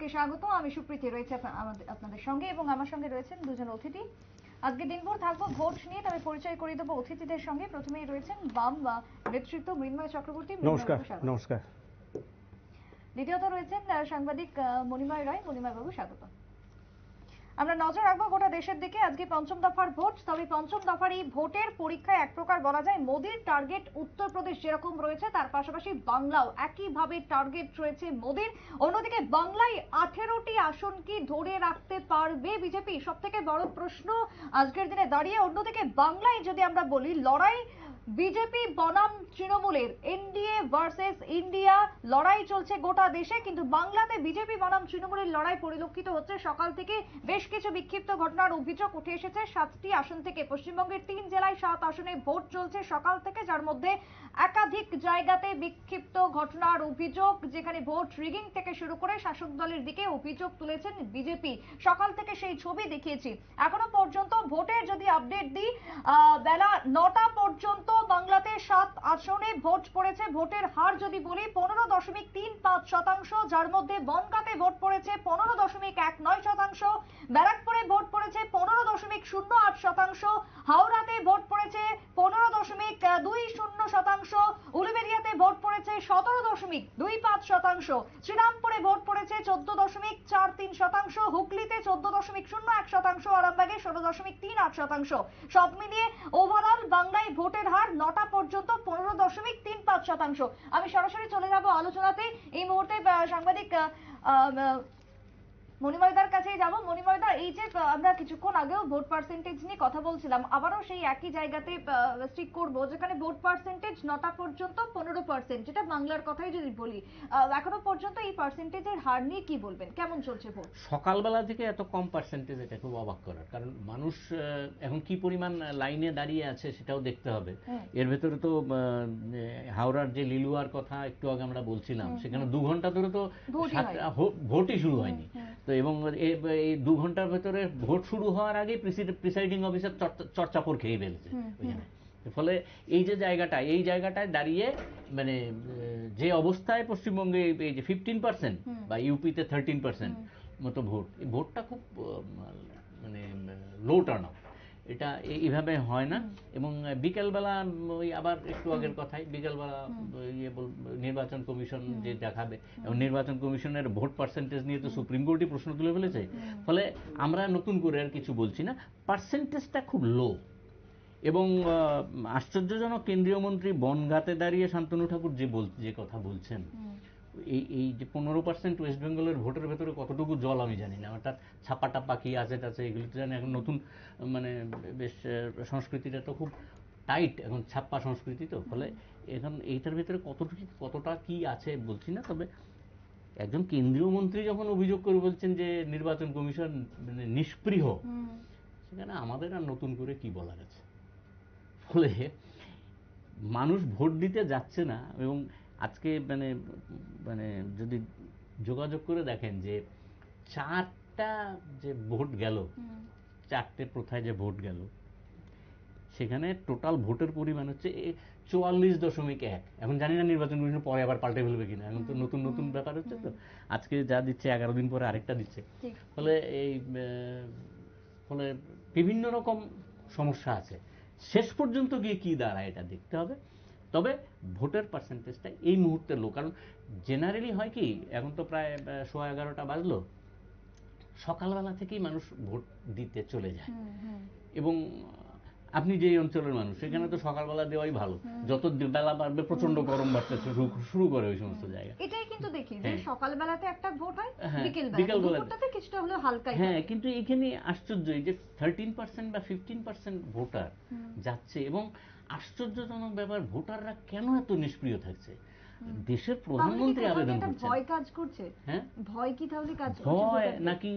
কে স্বাগত। আমি সুপ্রীতি রয়েছে আপনাদের সঙ্গে এবং আমার সঙ্গে রয়েছেন দুজন অতিথি। আজকে দিনভর থাকবো ভোট নিয়ে, তবে পরিচয় করিয়ে দেবো অতিথিদের সঙ্গে। প্রথমেই রয়েছেন বাম নেতৃত্ব মৃন্ময় চক্রবর্তী। নমস্কার। নমস্কার। দ্বিতীয়ত রয়েছেন সাংবাদিক মণিময় রায়। মণিময় বাবু, স্বাগত। আমরা নজর রাখবো গোটা দেশের দিকে। আজকে পঞ্চম দফার ভোট, তবে পঞ্চম দফার এই ভোটের পরীক্ষায় এক প্রকার বলা যায় মোদির টার্গেট উত্তরপ্রদেশ যেরকম রয়েছে তার পাশাপাশি বাংলাও একইভাবে টার্গেট রয়েছে মোদির। অন্যদিকে বাংলায় 18টি আসন কি ধরে রাখতে পারবে বিজেপি, সব থেকে বড় প্রশ্ন আজকের দিনে দাঁড়িয়ে। অন্যদিকে বাংলায় যদি আমরা বলি, লড়াই বিজেপি বনাম তৃণমূলের, এনডিএ ভার্সেস ইন্ডিয়া লড়াই চলছে গোটা দেশে, কিন্তু বাংলাতে বিজেপি বনাম তৃণমূলের লড়াই পরিলক্ষিত হচ্ছে। সকাল থেকে বেশ কিছু বিক্ষিপ্ত ঘটনার অভিযোগ উঠে এসেছে 7টি আসন থেকে। পশ্চিমবঙ্গের 3 জেলায় 7 আসনে ভোট চলছে সকাল থেকে, যার মধ্যে একাধিক জায়গাতে বিক্ষিপ্ত ঘটনার অভিযোগ, যেখানে ভোট রিগিং থেকে শুরু করে শাসক দলের দিকে অভিযোগ তুলেছেন বিজেপি। সকাল থেকে সেই ছবি দেখিয়েছি। এখনো পর্যন্ত ভোটের যদি আপডেট দিই, বেলা 9টা পর্যন্ত বাংলাতে 7 আসনে ভোট পড়েছে। ভোটের হার যদি বলি 15.35%, যার মধ্যে বনগাঁতে ভোট পড়েছে 15.19%, ব্যারাকপুরে ভোট পড়েছে 15.08%, হাওড়াতে ভোট পড়েছে 15.20%, উলুবেড়িয়াতে ভোট পড়েছে 17.25%, শ্রীরামপুরে ভোট পড়েছে 14.43%, হুগলিতে 14.01%, আরামবাগে 16.38%। সব মিলিয়ে ওভারঅল বাংলায় ভোটের হার 9টা পর্যন্ত 15.35%। আমি সরাসরি চলে যাব আলোচনাতে। এই মুহূর্তে সাংবাদিক মণিময়দার কাছেই যাব। মণিময়দা, এই যে আমরা কিছুক্ষণ আগেও ভোট পার্সেন্টেজ নিয়ে কথা বলছিলাম, আবারও সেই একই জায়গাতে স্টিক করব, যেখানে ভোট পার্সেন্টেজ 9টা পর্যন্ত 15%, যেটা বাংলার কথাই যদি বলি। এখনো পর্যন্ত এই পার্সেন্টেজের হার নিয়ে কি বলবেন, কেমন চলছে ভোট? সকালবেলা থেকে এত কম পার্সেন্টেজ, এটা খুব অবাক করার। কারণ মানুষ এখন কি পরিমাণ লাইনে দাঁড়িয়ে আছে সেটাও দেখতে হবে। এর ভেতরে তো হাওড়ার যে লিলুয়ার কথা একটু আগে আমরা বলছিলাম, সেখানে 2 ঘন্টা ধরে তো ভোটই শুরু হয়নি। তো এবং এই 2 ঘন্টার ভেতরে ভোট শুরু হওয়ার আগে প্রিসাইডিং অফিসার চর্চাপড় খেয়ে ফেলছে ওইখানে। ফলে এই যে এই জায়গাটায় দাঁড়িয়ে মানে যে অবস্থায় পশ্চিমবঙ্গে এই যে 15% বা ইউপিতে 13% মতো ভোট, এই ভোটটা খুব মানে লো টার্ন আউট। এটা এইভাবে হয় না। এবং বিকেলবেলা ওই আবার একটু আগের কথাই, বিকেলবেলা নির্বাচন কমিশন যে দেখাবে, এবং নির্বাচন কমিশনের ভোট পার্সেন্টেজ নিয়ে তো সুপ্রিম কোর্টই প্রশ্ন তুলে ফেলেছে। ফলে আমরা নতুন করে আর কিছু বলছি না, পার্সেন্টেজটা খুব লো। এবং আশ্চর্যজনক, কেন্দ্রীয় মন্ত্রী বনগাঁতে দাঁড়িয়ে শান্তনু ঠাকুর যে কথা বলছেন, এই যে 15% ওয়েস্ট বেঙ্গলের ভোটের ভেতরে কতটুকু জল আমি জানি না। অর্থাৎ ছাপ্পা টাপ্পা কি আছে টাছে এগুলো তো জানি। এখন নতুন মানে বেশ সংস্কৃতিটা তো খুব টাইট, এখন ছাপ্পা সংস্কৃতি। তো ফলে এখন এইটার ভেতরে কতটা কি আছে বলছি না। তবে একজন কেন্দ্রীয় মন্ত্রী যখন অভিযোগ করে বলছেন যে নির্বাচন কমিশন মানে নিষ্পৃহ, সেখানে আমাদের আর নতুন করে কি বলার আছে? ফলে মানুষ ভোট দিতে যাচ্ছে না। এবং আজকে মানে মানে যদি যোগাযোগ করে দেখেন যে 4টা যে ভোট গেল, 4টে প্রথায় যে ভোট গেল, সেখানে টোটাল ভোটের পরিমাণ হচ্ছে 44.1। এখন জানি না নির্বাচন কমিশন পরে আবার পাল্টে ফেলবে কিনা, এখন তো নতুন নতুন ব্যাপার হচ্ছে। তো আজকে যা দিচ্ছে 11 দিন পরে আরেকটা দিচ্ছে। ফলে ফলে বিভিন্ন রকম সমস্যা আছে। শেষ পর্যন্ত গিয়ে কি দাঁড়ায় এটা দেখতে হবে। তবে ভোটের পার্সেন্টেজটা এই মুহূর্তে লো। কারণ জেনারেলি হয় কি, এখন তো প্রায় 11:15 বাজলো, সকালবেলা থেকেই মানুষ ভোট দিতে চলে যায়। এবং আপনি যে অঞ্চলের মানুষ, সেখানে তো সকালবেলা দেওয়াই ভালো। যত বেলা বাড়বে প্রচন্ড গরম বাড়তে শুরু করে ওই সমস্ত জায়গা। এটাই কিন্তু দেখি যে সকালবেলাতে একটা ভোট হয়, বিকেলবেলাতে কিছুটা হলো হালকা। হ্যাঁ, কিন্তু এখানে আশ্চর্য, এই যে 13% বা 15% ভোটার যাচ্ছে, এবং আশ্চর্যজনক ব্যাপার, ভোটাররা কেন এত নিষ্ক্রিয় থাকছে? দেশের প্রধানমন্ত্রী আবেদন করছেন। ভয় কাজ করছে? হ্যাঁ, ভয় কি তাহলে কাজ করছে? ভয় নাকি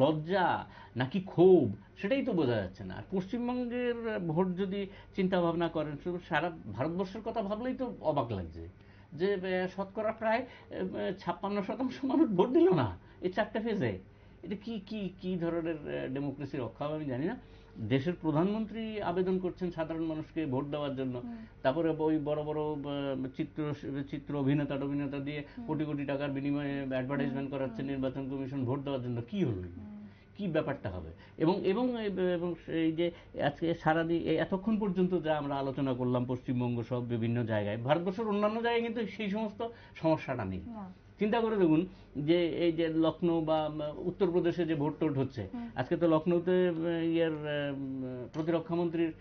লজ্জা নাকি ক্ষোভ, সেটাই তো বোঝা যাচ্ছে না। আর পশ্চিমবঙ্গের ভোট যদি চিন্তা ভাবনা করেন, সারা ভারতবর্ষের কথা ভাবলেই তো অবাক লাগছে যে শতকরা প্রায় 56% মানুষ ভোট দিল না এই 4টে ফেজে। এটা কি কি কি ধরনের ডেমোক্রেসি রক্ষা হবে আমি জানি না। দেশের প্রধানমন্ত্রী আবেদন করছেন সাধারণ মানুষকে ভোট দেওয়ার জন্য, তারপরে ওই বড় বড় চিত্র অভিনেতা দিয়ে কোটি কোটি টাকার বিনিময়ে অ্যাডভার্টাইজমেন্ট করাচ্ছে নির্বাচন কমিশন ভোট দেওয়ার জন্য। কি হলো, কি ব্যাপারটা হবে? এবং এবং এবং এই যে আজকে সারাদিন এতক্ষণ পর্যন্ত যা আমরা আলোচনা করলাম পশ্চিমবঙ্গ সব বিভিন্ন জায়গায়, ভারতবর্ষের অন্যান্য জায়গায় কিন্তু সেই সমস্ত সমস্যাটা নেই। চিন্তা করে দেখুন যে এই যে লখনৌ বা উত্তরপ্রদেশে যে ভোট টোট হচ্ছে, আজকে তো লখনৌতে প্রতিরক্ষা মন্ত্রীর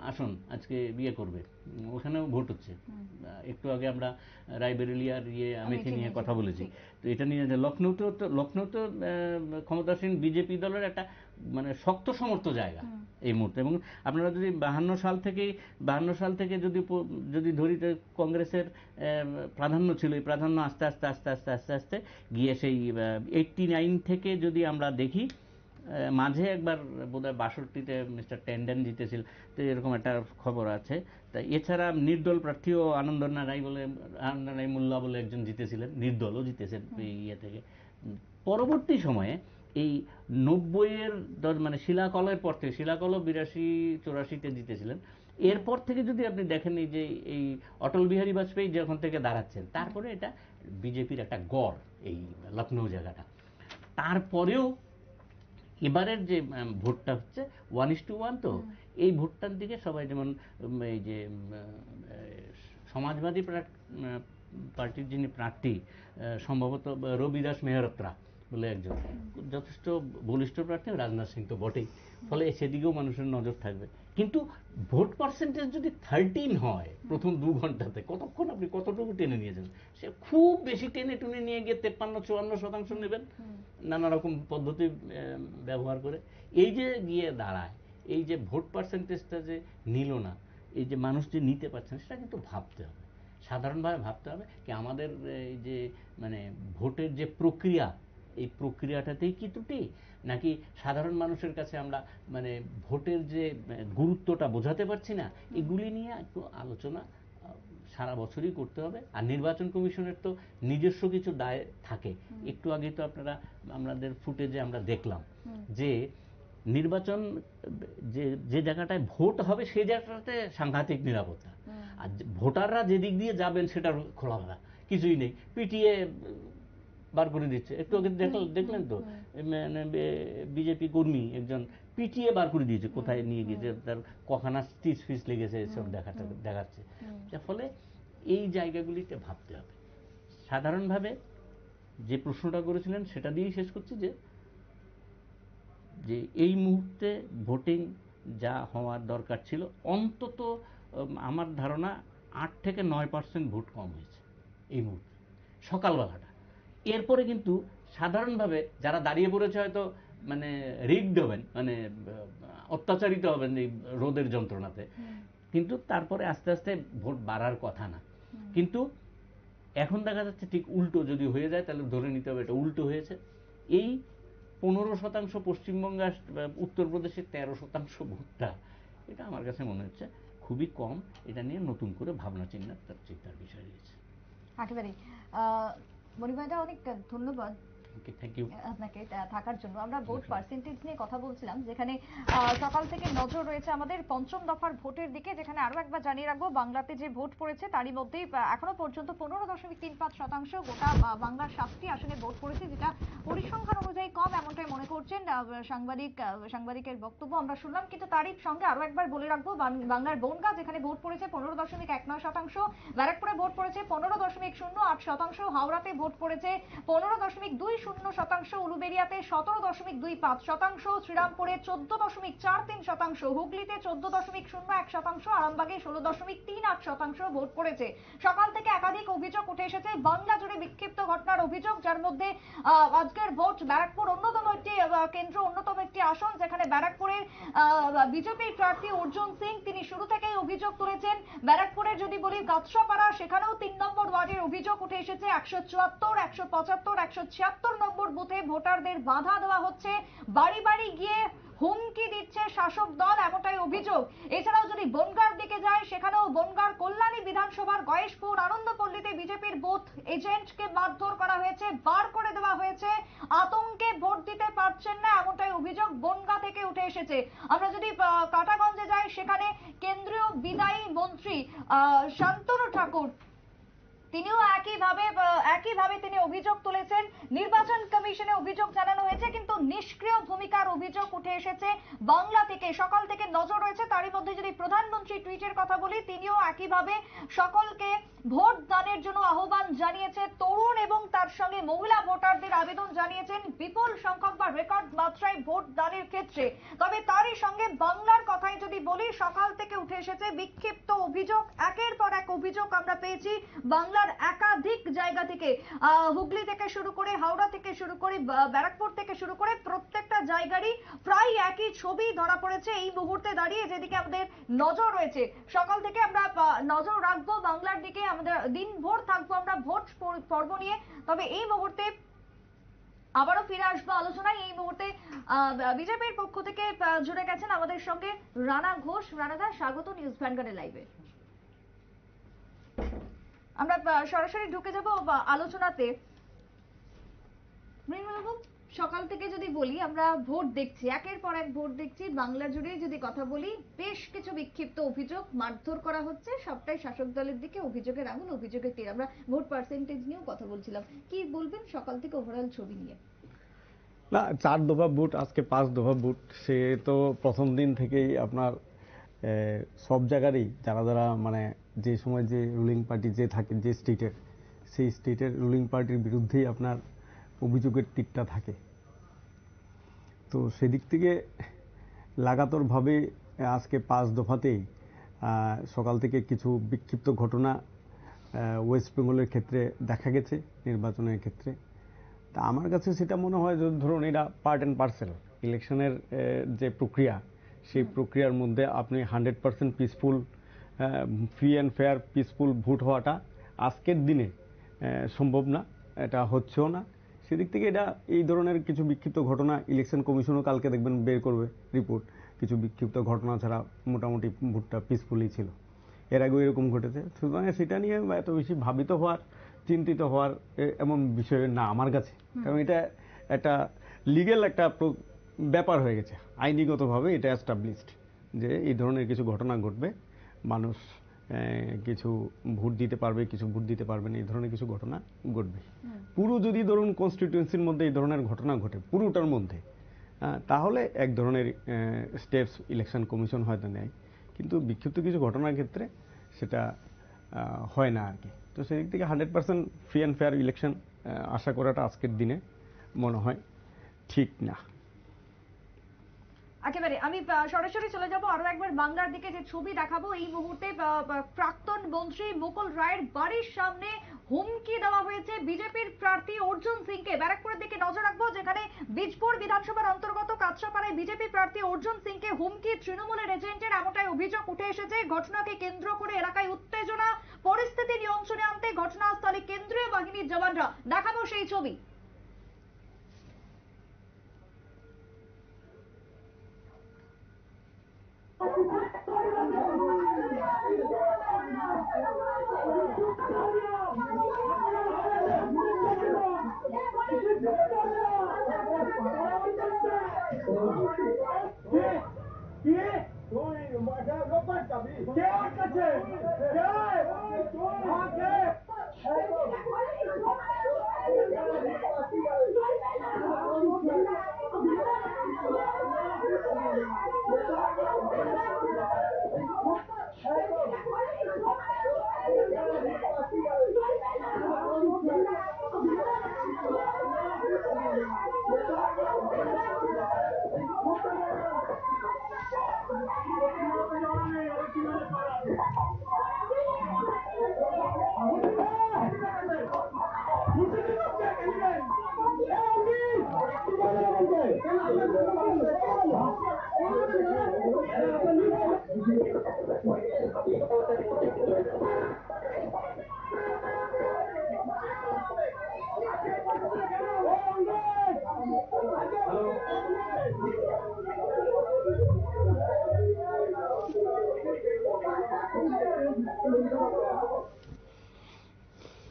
আসন আজকে বিয়ে করবে, ওখানেও ভোট হচ্ছে। একটু আগে আমরা রায়বেরেলিয়ার আমেথি নিয়ে কথা বলেছি, তো এটা নিয়ে লখনৌতে ক্ষমতাসীন বিজেপি দলের একটা মানে শক্ত সমর্থ জায়গা এই মুহূর্তে। এবং আপনারা যদি 52 সাল থেকে যদি ধরি, কংগ্রেসের প্রাধান্য ছিল, এই প্রাধান্য আস্তে আস্তে আস্তে আস্তে আস্তে আস্তে গিয়ে সেই 89 থেকে যদি আমরা দেখি, মাঝে একবার বোধহয় 62-তে মিস্টার টেন্ডন জিতেছিল, তো এরকম একটা খবর আছে। তা এছাড়া নির্দল প্রার্থীও আনন্দনা রায় মোল্লা বলে একজন জিতেছিলেন, নির্দলও জিতেছেন থেকে। পরবর্তী সময়ে এই 90-এর মানে শিলাকলের পর থেকে, শিলাকলও 82-84-তে জিতেছিলেন, এরপর থেকে যদি আপনি দেখেন এই যে এই অটল বিহারী বাজপেয়ী যখন থেকে দাঁড়াচ্ছেন, তারপরে এটা বিজেপির একটা গড় এই লখনৌ জায়গাটা। তারপরেও এবারের যে ভোটটা হচ্ছে 1:1, তো এই ভোটটার দিকে সবাই, যেমন এই যে সমাজবাদী পার্টির যিনি প্রার্থী, সম্ভবত রবিদাস মেহরত্রা বলে একজন যথেষ্ট বলিষ্ঠ প্রার্থী, রাজনাথ সিং তো বটেই, ফলে সেদিকেও মানুষের নজর থাকবে। কিন্তু ভোট পার্সেন্টেজ যদি 13 হয় প্রথম 2 ঘন্টাতে, কতক্ষণ আপনি কতটুকু টেনে নিয়ে যাবেন? সে খুব বেশি টেনে টুনে নিয়ে গিয়ে 53-54% নেবেন নানা রকম পদ্ধতি ব্যবহার করে। এই যে গিয়ে দাঁড়ায়, এই যে ভোট পার্সেন্টেজটা যে নিল না, এই যে মানুষ যে নিতে পারছেন, সেটা কিন্তু ভাবতে হবে, সাধারণভাবে ভাবতে হবে কি আমাদের এই যে মানে ভোটের যে প্রক্রিয়া, এই প্রক্রিয়াটাতেই কি ত্রুটি, নাকি সাধারণ মানুষের কাছে আমরা মানে ভোটের যে গুরুত্বটা বোঝাতে পারছি না? এগুলি নিয়ে একটু আলোচনা সারা বছরই করতে হবে। আর নির্বাচন কমিশনের তো নিজস্ব কিছু দায় থাকে। একটু আগে তো আমাদের ফুটেজে আমরা দেখলাম যে নির্বাচন যে জায়গাটায় ভোট হবে সেই জায়গাটাতে সাংঘাতিক নিরাপত্তা, আর ভোটাররা যেদিক দিয়ে যাবেন সেটা খোলামেলা, কিছুই নেই, পিটিয়ে বার করে দিচ্ছে। একটু আগে দেখলেন তো বিজেপি কর্মী একজন পিটিয়ে বার করে দিয়েছে, কোথায় নিয়ে গিয়েছে, তার কখানা স্টিচ ফিস লেগেছে, এসব দেখাচ্ছে। যার ফলে এই জায়গাগুলিতে ভাবতে হবে। সাধারণভাবে যে প্রশ্নটা করেছিলেন সেটা দিয়েই শেষ করছি, যে এই মুহূর্তে ভোটিং যা হওয়ার দরকার ছিল, অন্তত আমার ধারণা 8-9% ভোট কম হয়েছে এই মুহূর্তে সকালবেলাটা। এরপরে কিন্তু সাধারণভাবে যারা দাঁড়িয়ে পড়েছে হয়তো মানে রিগড হবেন, মানে অত্যাচারিত হবেন এই রোদের যন্ত্রণাতে, কিন্তু তারপরে আস্তে আস্তে ভোট বাড়ার কথা না। কিন্তু এখন দেখা যাচ্ছে ঠিক উল্টো যদি হয়ে যায়, তাহলে ধরে নিতে হবে এটা উল্টো হয়েছে। এই 15% পশ্চিমবঙ্গে, উত্তরপ্রদেশের 13% ভোটটা, এটা আমার কাছে মনে হচ্ছে খুবই কম। এটা নিয়ে নতুন করে ভাবনা চিন্তার বিষয় রয়েছে। একেবারেই। মণিময়দা, অনেক ধন্যবাদ থ্যাংক ইউ আপনাকে থাকার জন্য। আমরা ভোট পার্সেন্টেজ নিয়ে কথা বলছিলাম, যেখানে সকাল থেকে নজর রয়েছে আমাদের পঞ্চম দফার ভোটের দিকে, যেখানে আরো একবার জানিয়ে রাখবো বাংলাতে যে ভোট পড়েছে তারই মধ্যে এখনো পর্যন্ত 15.35% গোটা বাংলার 7টি আসনে ভোট পড়েছে, যেটা পরিসংখ্যান অনুযায়ী কম, এমনটাই মনে করছেন সাংবাদিকের বক্তব্য আমরা শুনলাম। কিন্তু তারই সঙ্গে আরো একবার বলে রাখবো বাংলার বনগাঁ যেখানে ভোট পড়েছে 15.19%, ব্যারাকপুরে ভোট পড়েছে 15.08%, হাওড়াতে ভোট পড়েছে 15.20%, উলুবেড়িয়াতে 17.25%, শ্রীরামপুরে 14.43%, হুগলিতে 14.01%, আরামবাগে 16.38% ভোট পড়েছে। সকাল থেকে একাধিক অভিযোগ উঠে এসেছে বাংলা জুড়ে বিক্ষিপ্ত ঘটনার অভিযোগ, যার মধ্যে আজকের ভোট ব্যারাকপুর অন্যতম একটি কেন্দ্র, অন্যতম একটি আসন, যেখানে ব্যারাকপুরের বিজেপির প্রার্থী অর্জুন সিং তিনি শুরু থেকেই অভিযোগ তুলেছেন। ব্যারাকপুরের যদি বলি গাছড়াপাড়া, সেখানেও 3 নম্বর ওয়ার্ডের অভিযোগ উঠে এসেছে। 174, 175, 176 নম্বর বুথে ভোটারদের বাধা দেওয়া হচ্ছে, বাড়ি বাড়ি গিয়ে হুমকি দিচ্ছে শাসক দল, এমনটাই অভিযোগ। এছাড়াও যদি বনগাঁর দিকে যায়, সেখানেও বনগাঁর কল্যাণী বিধানসভার গয়েশপুর আনন্দপল্লীতে বিজেপির বুথ এজেন্টকে মারধর করা হয়েছে, বার করে দেওয়া হয়েছে, আতঙ্কে ভোট দিতে পারছেন না, এমনটাই অভিযোগ বনগাঁ থেকে উঠে এসেছে। আমরা যদি কাটাগঞ্জে যাই, সেখানে কেন্দ্রীয় বিদায়ী মন্ত্রী শান্তনু ঠাকুর তিনিও একইভাবে তিনি অভিযোগ তুলেছেন। নির্বাচন কমিশনে অভিযোগ জানানো হয়েছে, কিন্তু নিষ্ক্রিয় ভূমিকার অভিযোগ উঠে এসেছে বাংলা থেকে। সকাল থেকে নজর রয়েছে। তারই মধ্যে যদি প্রধানমন্ত্রী টুইটের কথা বলি, তিনিও একইভাবে সকলকে ভোট দানের জন্য আহ্বান জানিয়েছে। তরুণ এবং তার সঙ্গে মহিলা ভোটারদের আবেদন জানিয়েছেন বিপুল সংখ্যক বা রেকর্ড মাত্রায় ভোট দানের ক্ষেত্রে। তবে তারই সঙ্গে বাংলার কথাই যদি বলি, সকাল থেকে উঠে এসেছে বিক্ষিপ্ত অভিযোগ। একের পর এক অভিযোগ আমরা পেয়েছি বাংলার একাধিক জায়গা থেকে। হুগলি থেকে শুরু করে, হাওড়া থেকে শুরু করে, ব্যারাকপুর থেকে শুরু করে প্রত্যেকটা জায়গারই প্রায় একই ছবি ধরা পড়েছে এই মুহূর্তে দাঁড়িয়ে, যেদিকে আমাদের নজর রয়েছে। সকাল থেকে আমরা নজর রাখবো বাংলার দিকে, আমাদের দিনভর থাকবো আমরা ভোট পর্ব নিয়ে। তবে এই মুহূর্তে আবারও ফিরে আসবো আলোচনায়। এই মুহূর্তে বিজেপির পক্ষ থেকে জুড়ে গেছেন আমাদের সঙ্গে রানা ঘোষ। রানাদা, স্বাগত নিউজ ভ্যানগার্ডের লাইভে। আমরা সরাসরি ঢুকে যাব আলোচনাতে। মৃণালবাবু, সকাল থেকে যদি বলি, আমরা ভোট দেখছি, একের পর এক ভোট দেখছি বাংলা জুড়ে। যদি কথা বলি, বেশ কিছু বিক্ষিপ্ত অভিযোগ, মারধর করা হচ্ছে, সবটাই শাসক দলের দিকে। অভিযোগের আঙুল, অভিযোগের তীর। আমরা ভোট পার্সেন্টেজ নিয়েও কথা বলছিলাম। কি বলবেন সকাল থেকে ওভারঅল ছবি নিয়ে? না, 4 দফা ভোট, আজকে 5 দফা ভোট। সে তো প্রথম দিন থেকেই আপনার সব জায়গারই যারা যারা মানে যে সময় যে রুলিং পার্টি যে থাকে যে স্টেটের, সেই স্টেটের রুলিং পার্টির বিরুদ্ধেই আপনার অভিযোগের তীরটা থাকে। তো সেদিক থেকে লাগাতারভাবে আজকে 5 দফাতেই সকাল থেকে কিছু বিক্ষিপ্ত ঘটনা ওয়েস্ট বেঙ্গলের ক্ষেত্রে দেখা গেছে নির্বাচনের ক্ষেত্রে। তা আমার কাছে সেটা মনে হয় যে ধরুন এটা পার্ট অ্যান্ড পার্সেল। ইলেকশনের যে প্রক্রিয়া, সেই প্রক্রিয়ার মধ্যে আপনি 100% peaceful, free and fair peaceful vote হওয়াটা আজকের দিনে সম্ভব না, এটা হচ্ছেও না। সেদিক থেকে এটা এই ধরনের কিছু বিক্ষিপ্ত ঘটনা ইলেকশন কমিশনও কালকে দেখবেন বের করবে রিপোর্ট। কিছু বিক্ষিপ্ত ঘটনা ছাড়া মোটামুটি ভোটটা পিসফুলই ছিল। এর আগেও এরকম ঘটেছে। সুতরাং সেটা নিয়ে এত বেশি ভাবিত হওয়ার, চিন্তিত হওয়ার এমন বিষয় না আমার কাছে। কারণ এটা একটা লিগ্যাল একটা ব্যাপার হয়ে গেছে, আইনিগতভাবে এটা এস্টাবলিশড যে এই ধরনের কিছু ঘটনা ঘটবে। মানুষ কিছু ভোট দিতে পারবে, কিছু ভোট দিতে পারবে না, এই ধরনের কিছু ঘটনা ঘটবে। পুরো যদি ধরুন কনস্টিটিউয়েন্সির মধ্যে এই ধরনের ঘটনা ঘটে, পুরোটার মধ্যে, তাহলে এক ধরনের স্টেপস ইলেকশন কমিশন হয়তো নেয়। কিন্তু বিক্ষিপ্ত কিছু ঘটনার ক্ষেত্রে সেটা হয় না আর কি। তো সেদিক থেকে 100% ফ্রি অ্যান্ড ফেয়ার ইলেকশন আশা করাটা আজকের দিনে মনে হয় ঠিক না। একেবারে আমি সরাসরি চলে যাব আরো একবার বাংলার দিকে, যে ছবি দেখাবো এই মুহূর্তে। প্রাক্তন মন্ত্রী মুকুল রায়ের বাড়ির সামনে হুমকি দেওয়া হয়েছে বিজেপির প্রার্থী অর্জুন সিংকে। ব্যারাকপুরের দিকে নজর রাখবো, যেখানে বীজপুর বিধানসভার অন্তর্গত কাঁচরাপাড়ায় বিজেপি প্রার্থী অর্জুন সিংকে হুমকি তৃণমূলের এজেন্টের, এমনটাই অভিযোগ উঠে এসেছে। ঘটনাকে কেন্দ্র করে এলাকায় উত্তেজনা, পরিস্থিতি নিয়ন্ত্রণে আনতে ঘটনাস্থলে কেন্দ্রীয় বাহিনীর জওয়ানরা। দেখাবো সেই ছবি।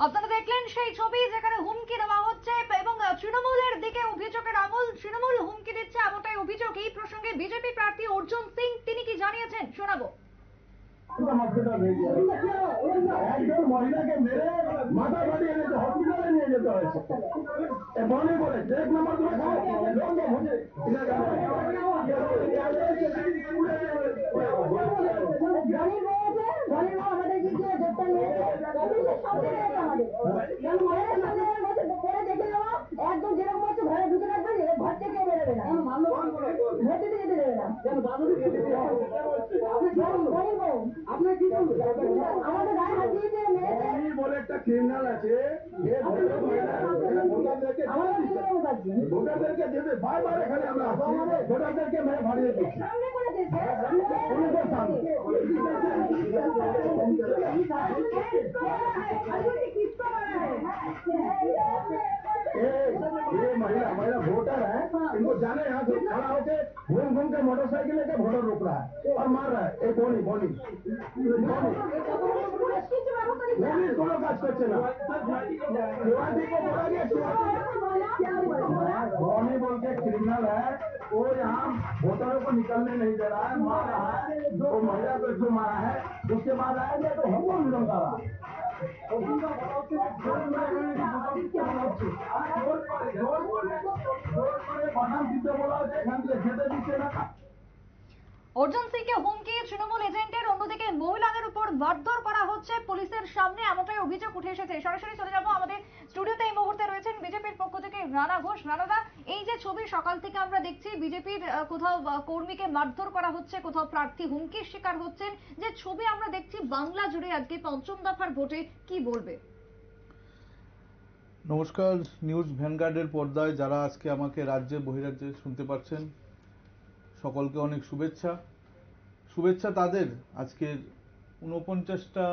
আপনারা দেখলেন সেই ছবি, যেখানে হুমকি দেওয়া হচ্ছে এবং তৃণমূলের দিকে অভিযোগের আঙুল। তৃণমূল হুমকি দিচ্ছে, এমনটাই অভিযোগ। এই প্রসঙ্গে বিজেপি প্রার্থী অর্জুন সিং তিনি কি জানিয়েছেন শোনাবো। একজন মহিলাকে মেরে মাথা ফাটিয়ে নিয়ে হসপিটালে নিয়ে যেতে হয়েছে। মনে বলেছে এক নম্বর একদম যেরকম হচ্ছে ঘরে ঢুকে রাখবেন, ঘর থেকে বেরোবে না, ঘর থেকে যেতে দেবে না। আপনার কি আমাদের গায়ে হাত দিয়েছে মেরেছে বলে একটা ক্রিমিনাল আছে, ভোটারদেরকে যেতে বারবার এখানে আমরা আসছি, ভোটারদেরকে মেরে ফাড়িয়ে দিচ্ছি। সামনে করে দিয়েছে ये महिला वोटर है, इनको जाने यहाँ से खड़ा होके घूम घूम के मोटरसाइकिल लेके वोटर रोक रहा है और मार रहा है। एक बोनी पुलिस কোনো কাজ করছে না। शिवाजी को बोला गया, बोनी बोल के क्रिमिनल है, वो यहाँ वोटरों को निकलने नहीं दे रहा है, मार रहा है। वो महिला को जो मारा है उसके बाद आएंगे तो हमको विरोध कर रहा है। অর্জুন সিংকে হুমকি, তৃণমূল এজেন্টের, অন্যদিকে মহিলাদের উপর মারধর করা হচ্ছে পুলিশের সামনে, এমনটাই অভিযোগ উঠে এসেছে। সরাসরি চলে যাব, আমাদের স্টুডিওতে এই মুহূর্তে রয়েছেন বিজেপির পক্ষ থেকে রানা ঘোষ। রানাদা, এই যে ছবি সকাল থেকে আমরা দেখছি বিজেপির কোথাও কর্মীকে মারধর করা হচ্ছে, কোথাও প্রার্থী হুমকির শিকার হচ্ছেন, যে ছবি আমরা দেখছি বাংলা জুড়ে আজকে পঞ্চম দফার ভোটে, কি বলবে? নমস্কার, নিউজ ভ্যানগার্ডের পর্দায় যারা আজকে আমাকে রাজ্যে বহিরাজ্যে শুনতে পাচ্ছেন, সকলকে অনেক শুভেচ্ছা তাদের আজকের ৪৯টা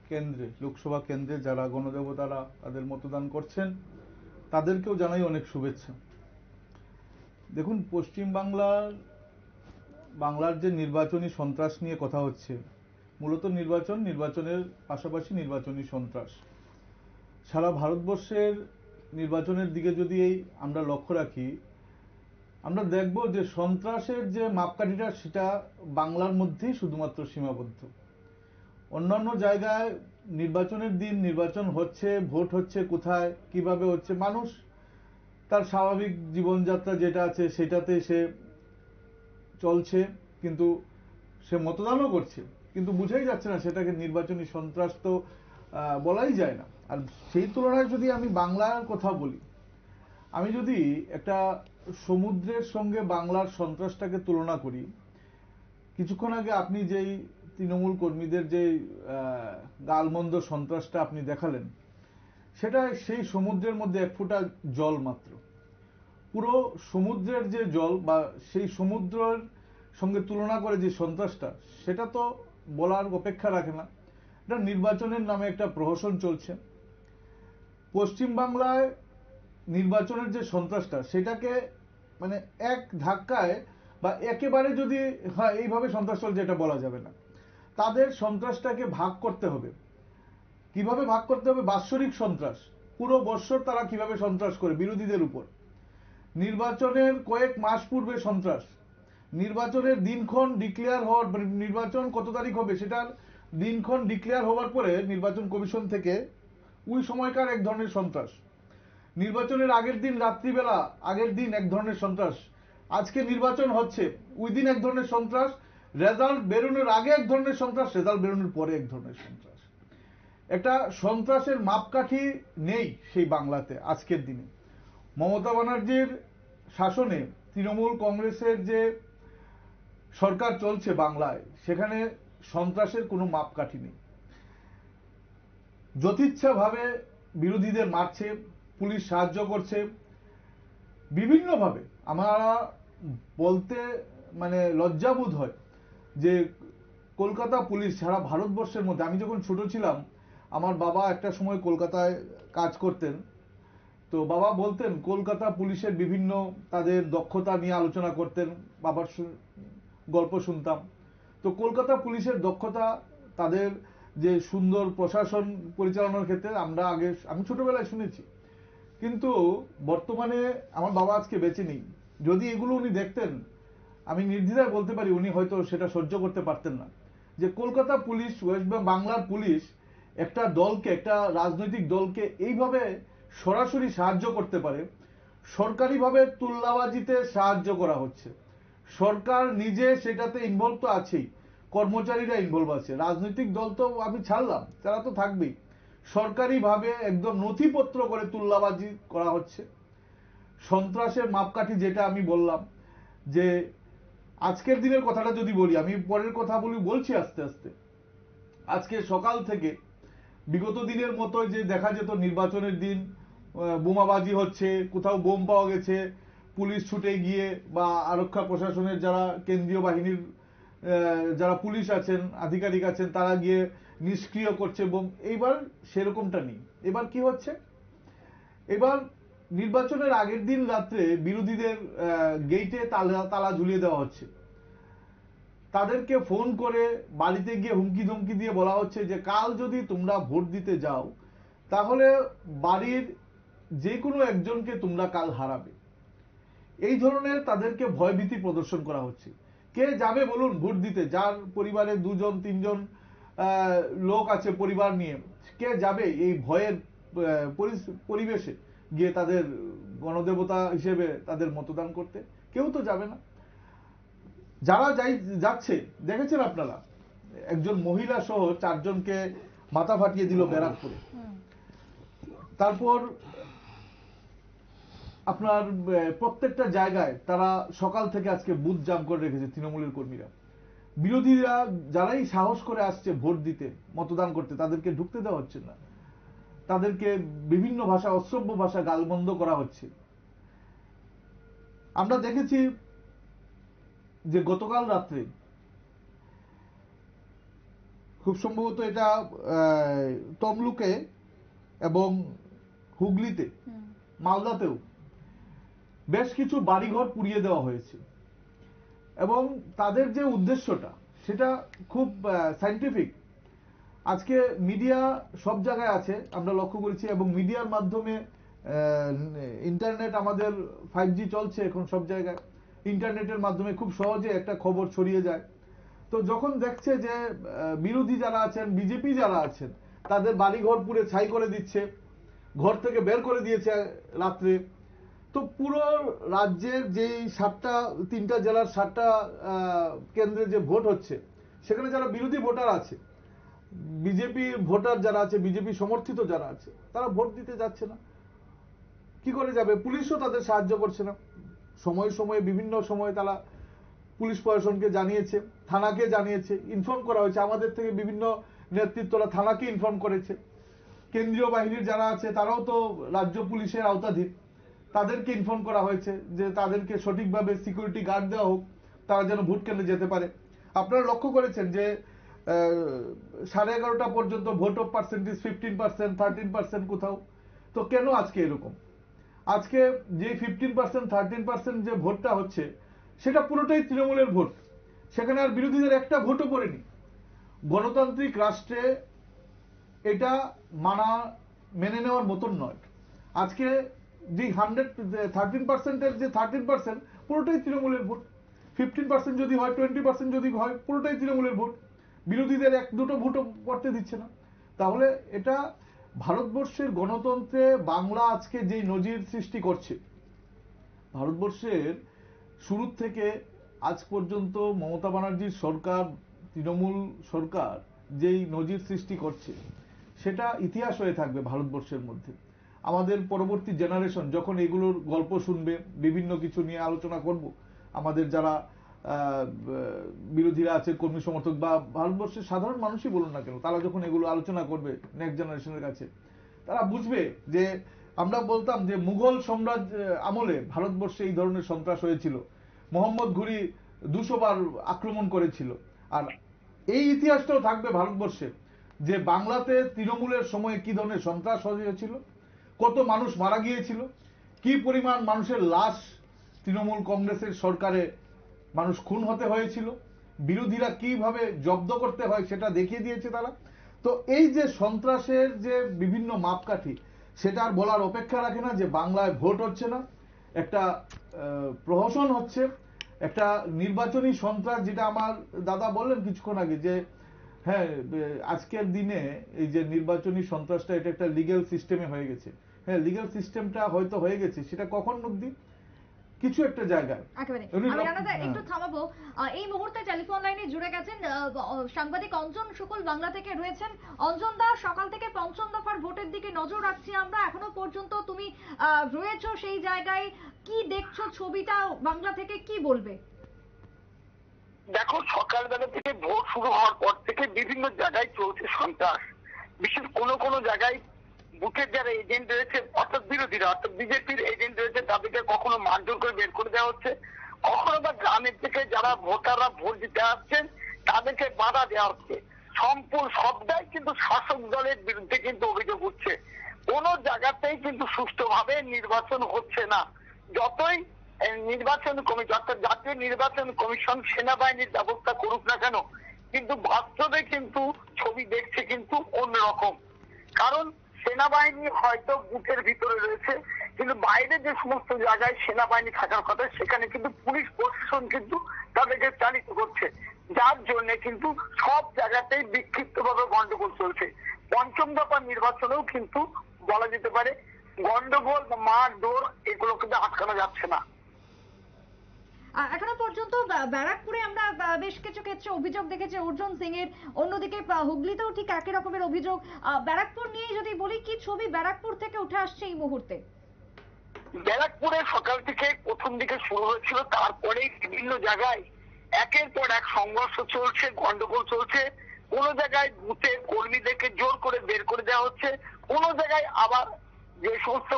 কেন্দ্রে, লোকসভা কেন্দ্রে যারা গণদেবতারা তাদের মতদান করছেন তাদেরকেও জানাই অনেক শুভেচ্ছা। দেখুন, পশ্চিম বাংলার যে নির্বাচনী সন্ত্রাস নিয়ে কথা হচ্ছে, মূলত নির্বাচনের পাশাপাশি নির্বাচনী সন্ত্রাস। সারা ভারতবর্ষের নির্বাচনের দিকে যদি আমরা লক্ষ্য রাখি, আমরা দেখব যে সন্ত্রাসের যে মাপকাঠিটা সেটা বাংলার মধ্যেই শুধুমাত্র সীমাবদ্ধ। অন্যান্য জায়গায় নির্বাচনের দিন নির্বাচন হচ্ছে, ভোট হচ্ছে, কোথায় কিভাবে হচ্ছে, মানুষ তার স্বাভাবিক জীবনযাত্রা যেটা আছে সেটাতে সে চলছে, কিন্তু সে মতদানও করছে, কিন্তু বুঝাই যাচ্ছে না সেটাকে নির্বাচনী সন্ত্রাস তো বলাই যায় না। আর সেই তুলনায় যদি আমি বাংলার কথা বলি, আমি যদি একটা সমুদ্রের সঙ্গে বাংলার সন্ত্রাসটাকে তুলনা করি, কিছুক্ষণ আগে আপনি যেই তৃণমূল কর্মীদের যে গালমন্দ সন্ত্রাসটা আপনি দেখালেন, সেটা সেই সমুদ্রের মধ্যে এক ফোঁটা জল মাত্র। পুরো সমুদ্রের যে জল বা সেই সমুদ্রের সঙ্গে তুলনা করে যে সন্ত্রাসটা, সেটা তো বলার অপেক্ষা রাখে না। এটা নির্বাচনের নামে একটা প্রহসন চলছে। পশ্চিমবাংলায় নির্বাচনের যে সন্ত্রাসটা, সেটাকে মানে এক ধাক্কায় বা একেবারে যদি এইভাবে সন্ত্রাস চলছে এটা বলা যাবে না। তাদের সন্ত্রাসটাকে ভাগ করতে হবে। কিভাবে ভাগ করতে হবে? বাৎসরিক সন্ত্রাস, পুরো বৎসর তারা কিভাবে সন্ত্রাস করে বিরোধীদের উপর, নির্বাচনের কয়েক মাস পূর্বে সন্ত্রাস, নির্বাচনের দিনক্ষণ ডিক্লেয়ার হওয়ার, নির্বাচন কত তারিখ হবে সেটার দিনক্ষণ ডিক্লেয়ার হওয়ার পরে নির্বাচন কমিশন থেকে ওই সময়কার এক ধরনের সন্ত্রাস, নির্বাচনের আগের দিন রাত্রিবেলা আগের দিন এক ধরনের সন্ত্রাস, আজকে নির্বাচন হচ্ছে ওই দিন এক ধরনের সন্ত্রাস, রেজাল্ট বেরোনোর আগে এক ধরনের সন্ত্রাস, রেজাল্ট বেরোনোর পরে এক ধরনের সন্ত্রাস। একটা সন্ত্রাসের মাপকাঠি নেই সেই বাংলাতে আজকের দিনে। মমতা ব্যানার্জির শাসনে তৃণমূল কংগ্রেসের যে সরকার চলছে বাংলায়, সেখানে সন্ত্রাসের কোনো মাপকাঠি নেই। যথেচ্ছাভাবে বিরোধীদের মারছে, পুলিশ সাহায্য করছে বিভিন্নভাবে। আমরা বলতে মানে লজ্জাবোধ হয় যে কলকাতা পুলিশ সারা ভারতবর্ষের মধ্যে, আমি যখন ছোট ছিলাম আমার বাবা একটা সময় কলকাতায় কাজ করতেন, তো বাবা বলতেন কলকাতা পুলিশের বিভিন্ন তাদের দক্ষতা নিয়ে আলোচনা করতেন, বাবার গল্প শুনতাম। তো কলকাতা পুলিশের দক্ষতা, তাদের যে সুন্দর প্রশাসন পরিচালনার ক্ষেত্রে আমি ছোটবেলায় শুনেছি, কিন্তু বর্তমানে আমার বাবা আজকে বেঁচে নেই। যদি এগুলো উনি দেখতেন আমি নির্দ্বিধায় বলতে পারি উনি হয়তো সেটা সহ্য করতে পারতেন না, যে কলকাতা পুলিশ, ওয়েস্ট বাংলার পুলিশ একটা দলকে, একটা রাজনৈতিক দলকে এইভাবে সরাসরি সাহায্য করতে পারে। সরকারিভাবে তুল্লাবাজিতে সাহায্য করা হচ্ছে, সরকার নিজে সেটাতে ইনভলভ তো আছেই, কর্মচারীরা ইনভলভ আছে, রাজনৈতিক দল তো আমি ছাড়লাম, তারা তো থাকবেই। সরকারিভাবে একদম নথিপত্র করে তুল্লাবাজি করা হচ্ছে। সন্ত্রাসের মাপকাঠি যেটা আমি বললাম, যে আজকের দিনের কথাটা যদি বলি, আমি পরের কথা বলছি আস্তে আস্তে। আজকে সকাল থেকে বিগত দিনের মতো যে দেখা যেত নির্বাচনের দিন বোমাবাজি হচ্ছে, কোথাও বোম পাওয়া গেছে, পুলিশ ছুটে গিয়ে বা আরক্ষা প্রশাসনের যারা কেন্দ্রীয় বাহিনীর যারা পুলিশ আছেন, আধিকারিক আছেন, তারা গিয়ে নিষ্ক্রিয় করছে বোম, এইবার সেরকমটা নেই। এবার কি হচ্ছে, এবার নির্বাচনের আগের দিন রাত্রে বিরোধীদের গেইটে তালা ঝুলিয়ে দেওয়া হচ্ছে, তাদেরকে ফোন করে বাড়িতে গিয়ে হুমকি ধমকি দিয়ে বলা হচ্ছে যে কাল যদি তোমরা ভোট দিতে যাও তাহলে বাড়ির যে কোনো একজনকে তোমরা কাল হারাবে। এই ধরনের তাদেরকে ভয়ভীতি প্রদর্শন করা হচ্ছে। কে যাবে বলুন ভোট দিতে, যার পরিবারে 2-3 লোক আছে পরিবার নিয়ে, কে যাবে এই ভয়ের পরিবেশে গিয়ে তাদের গণদেবতা হিসেবে তাদের মতদান করতে? কেউ তো যাবে না। যারা যাচ্ছে দেখেছেন আপনারা, একজন মহিলা সহ 4 জনকে মাথা ফাটিয়ে দিল ব্যারাকপুরে। তারপর আপনার প্রত্যেকটা জায়গায় তারা সকাল থেকে আজকে বুথ জাম করে রেখেছে তৃণমূলের কর্মীরা। বিরোধীরা যারাই সাহস করে আসছে ভোট দিতে, মতদান করতে, তাদেরকে ঢুকতে দেওয়া হচ্ছে না, তাদেরকে বিভিন্ন ভাষা, অশ্রব্য ভাষা গালমন্দ করা হচ্ছে। আমরা দেখেছি যে গতকাল রাত্রে, খুব সম্ভবত এটা তমলুকে এবং হুগলিতে, মালদাতেও বেশ কিছু বাড়িঘর পুড়িয়ে দেওয়া হয়েছে। এবং তাদের যে উদ্দেশ্যটা সেটা খুব সায়েন্টিফিক। আজকে মিডিয়া সব জায়গায় আছে, আমরা লক্ষ্য করেছি, এবং মিডিয়ার মাধ্যমে ইন্টারনেট, আমাদের 5G চলছে এখন সব জায়গায়, ইন্টারনেটের মাধ্যমে খুব সহজে একটা খবর ছড়িয়ে যায়। তো যখন দেখছে যে বিরোধী যারা আছেন, বিজেপি যারা আছেন, তাদের বাড়িঘর পুড়ে ছাই করে দিচ্ছে, ঘর থেকে বের করে দিয়েছে রাত্রে, তো পুরো রাজ্যের যে 3টা জেলার 7টা কেন্দ্রে যে ভোট হচ্ছে, সেখানে যারা বিরোধী ভোটার আছে, বিজেপি ভোটার যারা আছে, বিজেপি সমর্থিত যারা আছে, তারা ভোট দিতে যাচ্ছে না। কি করে যাবে? পুলিশও তাদের সাহায্য করছে না। সময়ে সময়ে, বিভিন্ন সময়ে তারা পুলিশ প্রশাসনকে জানিয়েছে, থানাকে জানিয়েছে, ইনফর্ম করা হয়েছে। আমাদের থেকে বিভিন্ন নেতৃত্বরা থানাকে ইনফর্ম করেছে। কেন্দ্রীয় বাহিনীর যারা আছে তারাও তো রাজ্য পুলিশের আওতাধীন, তাদেরকে ইনফর্ম করা হয়েছে যে তাদেরকে সঠিকভাবে সিকিউরিটি গার্ড দেওয়া হোক, তারা যেন ভোট কেন্দ্রে যেতে পারে। আপনারা লক্ষ্য করেছেন যে 11:30 পর্যন্ত ভোট অফ পার্সেন্টেজ 15%, 13% কোথাও। তো কেন আজকে এরকম? আজকে যে 15%, 13% যে ভোটটা হচ্ছে, সেটা পুরোটাই তৃণমূলের ভোট। সেখানে আর বিরোধীদের একটা ভোটও পড়েনি। গণতান্ত্রিক রাষ্ট্রে এটা মেনে নেওয়ার মতন নয়। আজকে যে 13%-এর যে 13% পুরোটাই তৃণমূলের ভোট। 15% যদি হয়, 20% যদি হয়, পুরোটাই তৃণমূলের ভোট। বিরোধীদের 1-2টো ভোটও পড়তে দিচ্ছে না। তাহলে এটা ভারতবর্ষের গণতন্ত্রে বাংলা আজকে যেই নজির সৃষ্টি করছে, ভারতবর্ষের শুরু থেকে আজ পর্যন্ত মমতা ব্যানার্জির সরকার, তৃণমূল সরকার যেই নজির সৃষ্টি করছে, সেটা ইতিহাস হয়ে থাকবে ভারতবর্ষের মধ্যে। আমাদের পরবর্তী জেনারেশন যখন এগুলোর গল্প শুনবে, বিভিন্ন কিছু নিয়ে আলোচনা করব, আমাদের যারা বিরোধীরা আছে, কর্মী সমর্থক, বা ভারতবর্ষের সাধারণ মানুষই বলুন না কেন, তারা যখন এগুলো আলোচনা করবে নেক্সট জেনারেশনের কাছে, তারা বুঝবে যে আমরা বলতাম যে মুঘল সাম্রাজ্য আমলে ভারতবর্ষে এই ধরনের সন্ত্রাস হয়েছিল, মোহাম্মদ ঘুরি 200 বার আক্রমণ করেছিল। আর এই ইতিহাসটাও থাকবে ভারতবর্ষে যে বাংলাতে তৃণমূলের সময় কি ধরনের সন্ত্রাস হয়েছিল, কত মানুষ মারা গিয়েছিল, কি পরিমাণ মানুষের লাশ তৃণমূল কংগ্রেসের সরকারে মানুষ খুন হতে হয়েছিল, বিরোধীরা কিভাবে জব্দ করতে হয় সেটা দেখিয়ে দিয়েছে তারা। তো এই যে সন্ত্রাসের যে বিভিন্ন মাপকাঠি, সেটা আর বলার অপেক্ষা রাখে না যে বাংলায় ভোট হচ্ছে না, একটা প্রহসন হচ্ছে, একটা নির্বাচনী সন্ত্রাস, যেটা আমার দাদা বললেন কিছুক্ষণ আগে, যে হ্যাঁ আজকের দিনে এই যে নির্বাচনী সন্ত্রাসটা এটা একটা লিগ্যাল সিস্টেমে হয়ে গেছে। হ্যাঁ, লিগ্যাল সিস্টেমটা হয়তো হয়ে গেছে, সেটা কখন অবধি কিছু একটা জায়গায়। একেবারে আমি রানাদা একটু থামাবো। এই মুহূর্তে টেলিফোন লাইনে জুড়ে গেছেন সাংবাদিক অঞ্জন শুকুল বাংলা থেকে রয়েছেন। অঞ্জন দা, সকাল থেকে পঞ্চম দফার ভোটের দিকে নজর রাখছি আমরা, এখনো পর্যন্ত তুমি রয়েছো সেই জায়গায়, কি দেখছো ছবিটা বাংলা থেকে, কি বলবে? দেখো, সকালবেলা থেকে ভোট শুরু হওয়ার পর থেকে বিভিন্ন জায়গায় চলছে সন্ত্রাস। বিশেষ কোনো জায়গায় বুথের যারা এজেন্ট রয়েছে, অর্থাৎ বিরোধীরা, অর্থাৎ বিজেপির এজেন্ট রয়েছে, তাদেরকে কখনো মারধর করে বের করে দেওয়া হচ্ছে, কখনো বা গ্রামের থেকে যারা ভোটাররা ভোট দিতে আসছেন তাদেরকে বাধা দেওয়া হচ্ছে। সম্পূর্ণ সবটাই কিন্তু শাসক দলের বিরুদ্ধে কিন্তু অভিযোগ উঠছে। কোনো জায়গাতেই কিন্তু সুষ্ঠুভাবে নির্বাচন হচ্ছে না। যতই নির্বাচন কমিশন, অর্থাৎ জাতীয় নির্বাচন কমিশন সেনাবাহিনীর ব্যবস্থা করুক না কেন, কিন্তু বাস্তবে কিন্তু ছবি দেখছে কিন্তু অন্যরকম। কারণ সেনাবাহিনী হয়তো বুথের ভিতরে রয়েছে, কিন্তু বাইরে যে সমস্ত জায়গায় সেনাবাহিনী থাকার কথা সেখানে কিন্তু পুলিশ প্রশাসন কিন্তু তাদেরকে চালিত করছে, যার জন্য কিন্তু সব জায়গাতেই বিক্ষিপ্তভাবে গন্ডগোল চলছে। পঞ্চম দফা নির্বাচনেও কিন্তু বলা যেতে পারে গন্ডগোল বা মারধর এগুলো কিন্তু আটকানো যাচ্ছে না। এখনো পর্যন্ত ব্যারাকপুরে আমরা বেশ কিছু ক্ষেত্রে অভিযোগ দেখেছি অর্জুন সিং এর, অন্যদিকে হুগলিতেও ঠিক একই রকমের অভিযোগ। ব্যারাকপুর নিয়ে যদি বলি, কি ছবি ব্যারাকপুর থেকে উঠে আসছে এই মুহূর্তে? ব্যারাকপুরে সকাল থেকে প্রথম দিকে শুরু হয়েছিল, তারপরে বিভিন্ন জায়গায় একের পর এক সংঘর্ষ চলছে, গন্ডগোল চলছে। কোন জায়গায় বুথে কর্মীদেরকে জোর করে বের করে দেওয়া হচ্ছে, কোন জায়গায় আবার যে সমস্ত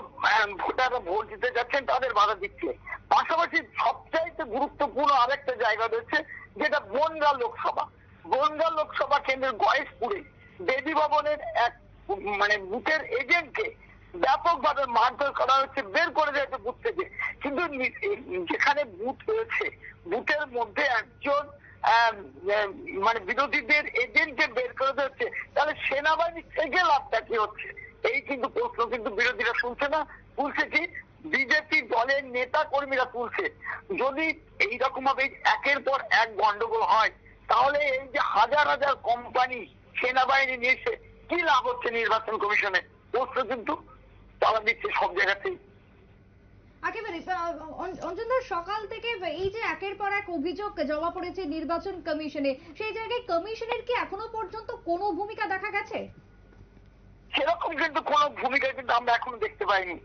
ভোটাররা ভোট দিতে যাচ্ছেন তাদের বাধা দিচ্ছে। পাশাপাশি সবচাইতে গুরুত্বপূর্ণ আরেকটা জায়গা রয়েছে, যেটা বনগাঁ লোকসভা। বনগাঁ লোকসভা কেন্দ্রের গয়েশপুরে দেবী ভবনের এক বুথের এজেন্টকে ব্যাপকভাবে মারধর করা হচ্ছে, বের করে দেওয়া হচ্ছে বুথ থেকে। কিন্তু যেখানে বুথ রয়েছে, বুথের মধ্যে একজন বিরোধীদের এজেন্টকে বের করে দেওয়া হচ্ছে, তাহলে সেনাবাহিনী থেকে লাভটা কি হচ্ছে? এই কিন্তু প্রশ্ন কিন্তু বিরোধীরা শুনছে না, তুলছে কি বিজেপি দলের নেতা কর্মীরা তুলছে। যদি এইরকম ভাবে একের পর এক গন্ডগোল হয়, তাহলে এই যে হাজার হাজার কোম্পানি সেনাবাহিনী নিয়েছে, কি লাভ হচ্ছে নির্বাচন কমিশনে? প্রশ্ন কিন্তু তারা দিচ্ছে সব জায়গাতেই। একেবারে অঞ্জনদার, সকাল থেকে এই যে একের পর এক অভিযোগ জমা পড়েছে নির্বাচন কমিশনে, সেই জায়গায় কমিশনের কি এখনো পর্যন্ত কোনো ভূমিকা দেখা গেছে? সেরকম কিন্তু কোন ভূমিকা কিন্তু আমরা এখনো দেখতে পাইনি।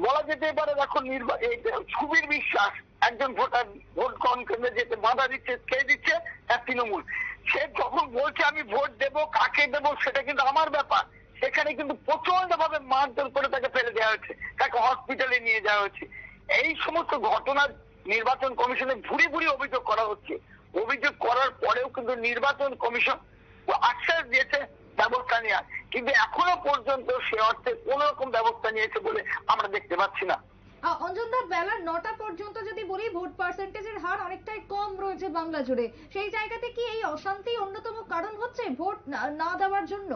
বলা যেতে পারে, দেখো সুবীর বিশ্বাস একজন ভোটার ভোট গ্রহণ কেন্দ্রে যেতে বাধা দিচ্ছে, কে দিচ্ছে? এক তৃণমূল। সে যখন বলছে আমি ভোট দেব, কাকে দেব সেটা কিন্তু আমার ব্যাপার, সেখানে কিন্তু প্রচন্ড ভাবে মারধর করে তাকে ফেলে দেওয়া হয়েছে, তাকে হসপিটালে নিয়ে যাওয়া হয়েছে। এই সমস্ত ঘটনা নির্বাচন কমিশনে ভুরি ভুরি অভিযোগ করা হচ্ছে। অভিযোগ করার পরেও কিন্তু নির্বাচন কমিশন আশ্বাস দিয়েছে ব্যবস্থা নেওয়ার, কিন্তু এখনো পর্যন্ত সে অর্থে কোন রকম ব্যবস্থা নিয়েছে বলে আমরা দেখতে পাচ্ছি না। অঞ্জনদা, বেলা 9টা পর্যন্ত যদি বলি, ভোট পার্সেন্টেজের হার অনেকটাই কম রয়েছে বাংলা জুড়ে, সেই জায়গাতে কি এই অশান্তি অন্যতম কারণ হচ্ছে ভোট না দেওয়ার জন্য?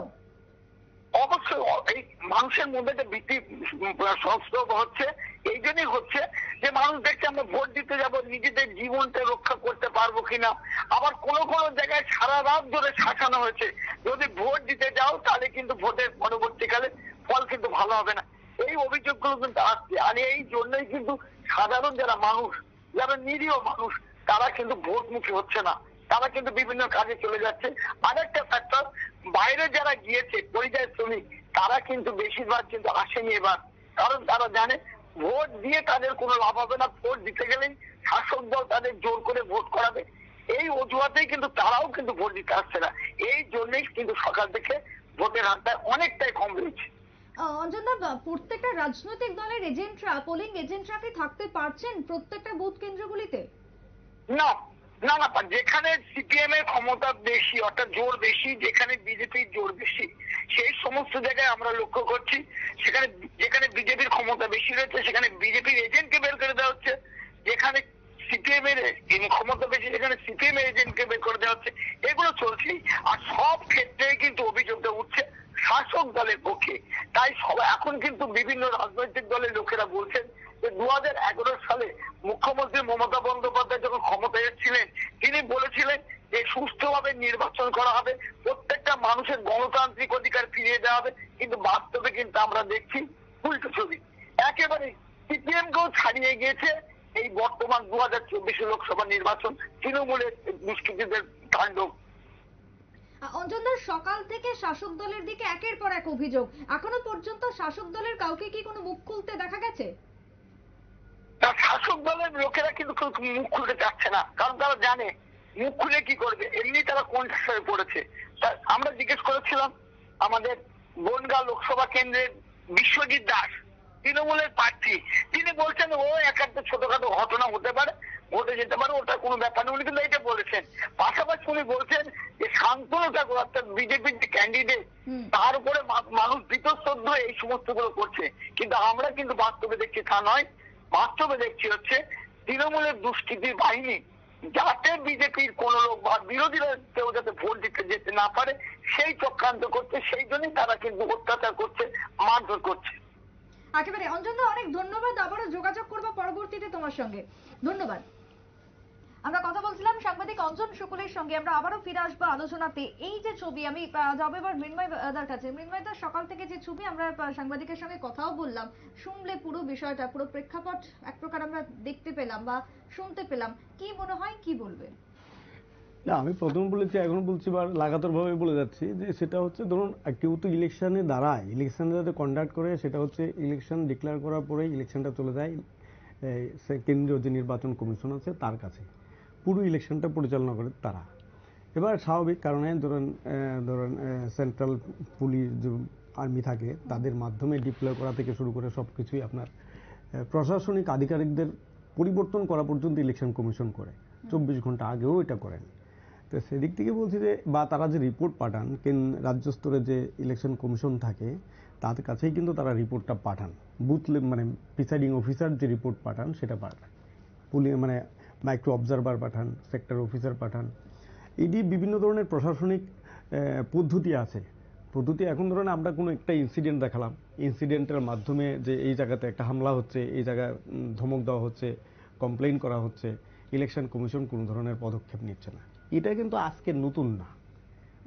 অবশ্যই এই মানুষের মধ্যে যে ভীতি সংস্রব হচ্ছে, এই জন্যই হচ্ছে যে মানুষ দেখছে আমরা ভোট দিতে যাব, নিজেদের জীবনটা রক্ষা করতে পারবো কিনা। আবার কোন জায়গায় সারা রাত ধরে শাসানো হয়েছে, যদি ভোট দিতে যাও তাহলে কিন্তু ভোটের পরবর্তীকালে ফল কিন্তু ভালো হবে না। এই অভিযোগগুলো কিন্তু আসছে, আর এই জন্যই কিন্তু সাধারণ যারা মানুষ, যারা নিরীহ মানুষ, তারা কিন্তু ভোটমুখী হচ্ছে না, তারা কিন্তু বিভিন্ন কাজে চলে যাচ্ছে। আরেকটা ফ্যাক্টর, বাইরে যারা গিয়েছে পরিযায়ী শ্রমিক, তারা কিন্তু বেশিরভাগ কিন্তু আসেনি এবার, কারণ তারা জানে ভোট দিয়ে তাদের কোনো লাভ হবে না, ভোট দিতে গেলেই শাসক দল তাদের জোর করে ভোট করাবে। এই অজুহাতেই কিন্তু তারাও কিন্তু ভোট দিতে আসছে না। এই জন্যই কিন্তু সকাল থেকে ভোটের হারটা অনেকটাই কম রয়েছে। অঞ্জনদা, প্রত্যেকটা রাজনৈতিক দলের এজেন্টরা, পোলিং এজেন্টরা কি থাকতে পারছেন প্রত্যেকটা বুথ কেন্দ্রগুলিতে? না না না, যেখানে সিপিএম এর ক্ষমতা বেশি, অর্থাৎ জোর বেশি, যেখানে বিজেপির জোর বেশি, সেই সমস্ত জায়গায় আমরা লক্ষ্য করছি যেখানে বিজেপির ক্ষমতা বেশি রয়েছে সেখানে বিজেপির এজেন্টকে বের করে দেওয়া হচ্ছে, যেখানে সিপিএম এর ক্ষমতা বেশি সেখানে সিপিএম এর এজেন্টকে বের করে দেওয়া হচ্ছে। এগুলো চলছেই, আর সব ক্ষেত্রে কিন্তু অভিযোগটা উঠছে শাসক দলের পক্ষে। তাই সবাই এখন কিন্তু বিভিন্ন রাজনৈতিক দলের লোকেরা বলছেন যে 2011 সালে মুখ্যমন্ত্রী মমতা বন্দ্যোপাধ্যায় যখন বর্তমান 2024 লোকসভা নির্বাচন তৃণমূলের দুষ্কৃতীদের তাণ্ডব। অঞ্জনদার, সকাল থেকে শাসক দলের দিকে একের পর এক অভিযোগ, এখনো পর্যন্ত শাসক দলের কাউকে কি কোনো মুখ খুলতে দেখা গেছে? তার শাসক দলের লোকেরা কিন্তু কেউ মুখ খুলতে চাচ্ছে না, কারণ তারা জানে মুখ খুলে কি করবে, এমনি তারা কোনটা হয়ে পড়েছে। আমরা জিজ্ঞেস করেছিলাম আমাদের বনগাঁ লোকসভা কেন্দ্রের বিশ্বজিৎ দাস, তৃণমূলের প্রার্থী, তিনি বলছেন ও একটা ছোটখাটো ঘটনা হতে পারে, ঘটে যেতে পারে, ওটা কোনো ব্যাপার নেই, উনি কিন্তু এটা বলেছেন। পাশাপাশি উনি বলছেন যে শান্তনু ঠাকুর অর্থাৎ বিজেপির যে ক্যান্ডিডেট, তার উপরে মানুষ বীতশ্রদ্ধ এই সমস্ত গুলো করছে। কিন্তু আমরা কিন্তু বাস্তবে দেখছি তা নয়, বাস্তবে দেখছি হচ্ছে তৃণমূলের দুষ্কৃতী বাহিনী যাতে বিজেপির কোন লোক বা বিরোধীরা কেউ যাতে ভোট দিতে যেতে না পারে সেই চক্রান্ত করছে, সেই জন্যই তারা কিন্তু অত্যাচার করছে, মারধর করছে। একেবারে অঞ্জনদা, অনেক ধন্যবাদ, আবারও যোগাযোগ করবো পরবর্তীতে তোমার সঙ্গে, ধন্যবাদ। আমরা কথা বলছিলাম সাংবাদিক অঞ্জন শুকুলের সঙ্গে, আমরা আবারও ফিরে আসবো আলোচনাতে। এই যে ছবি, আমি যাবো এবার মৃন্ময় দার কাছে। মৃন্ময় দা, সকাল থেকে যে ছবি, আমরা সাংবাদিকের সঙ্গে কথাও বললাম, শুনলে পুরো বিষয়টা, পুরো প্রেক্ষাপট এক প্রকার আমরা দেখতে পেলাম বা শুনতে পেলাম, কি মনে হয়, কি বলবে? না, আমি প্রথম বলেছি, এখন বলছি, বা লাগাতার ভাবে বলে যাচ্ছি যে সেটা হচ্ছে, ধরুন কেউ তো ইলেকশনে দাঁড়ায়, ইলেকশনে যাতে কন্ডাক্ট করে, সেটা হচ্ছে ইলেকশন ডিক্লেয়ার করার পরেই ইলেকশনটা চলে যায় কেন্দ্রীয় যে নির্বাচন কমিশন আছে তার কাছে, পুরো ইলেকশনটা পরিচালনা করে তারা। এবার স্বাভাবিক কারণে ধরেন সেন্ট্রাল পুলিশ যে আর্মি থাকে, তাদের মাধ্যমে ডিপ্লয় করা থেকে শুরু করে সব কিছুই আপনার প্রশাসনিক আধিকারিকদের পরিবর্তন করা পর্যন্ত ইলেকশন কমিশন করে, 24 ঘন্টা আগেও এটা করেন। তো সেদিক থেকে বলছি যে, বা তারা যে রিপোর্ট পাঠান, রাজ্য স্তরে যে ইলেকশন কমিশন থাকে তাদের কাছেই কিন্তু তারা রিপোর্টটা পাঠান, বুথ মানে প্রিসাইডিং অফিসার যে রিপোর্ট পাঠান সেটা পাঠান, মানে মাইক্রো অবজারভার পাঠান, সেক্টর অফিসার পাঠান। এই দিয়ে বিভিন্ন ধরনের প্রশাসনিক পদ্ধতি আছে। পদ্ধতি এখন ধরেন আমরা কোনো একটা ইনসিডেন্ট দেখালাম, ইনসিডেন্টের মাধ্যমে যে এই জায়গাতে একটা হামলা হচ্ছে, এই জায়গায় ধমক দেওয়া হচ্ছে, কমপ্লেইন করা হচ্ছে, ইলেকশন কমিশন কোনো ধরনের পদক্ষেপ নিচ্ছে না। এটা কিন্তু আজকে নতুন না,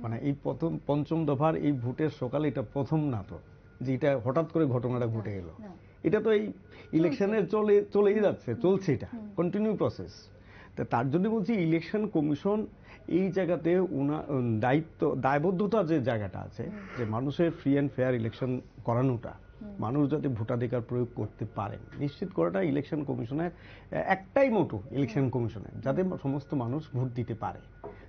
মানে এই প্রথম পঞ্চম দফার এই ভোটের সকালে এটা প্রথম না তো, যে এটা হঠাৎ করে ঘটনাটা ঘটে গেল। এটা তো এই ইলেকশনের চলেই যাচ্ছে, চলছে, এটা কন্টিনিউ প্রসেস। তার জন্য বলছি ইলেকশন কমিশন এই জায়গাতে দায়বদ্ধতা যে জায়গাটা আছে, যে মানুষের ফ্রি অ্যান্ড ফেয়ার ইলেকশন করানোটা, মানুষ যাতে ভোটাধিকার প্রয়োগ করতে পারেন নিশ্চিত করাটা ইলেকশন কমিশনের একটাই মোটো, ইলেকশন কমিশনের যাতে সমস্ত মানুষ ভোট দিতে পারে।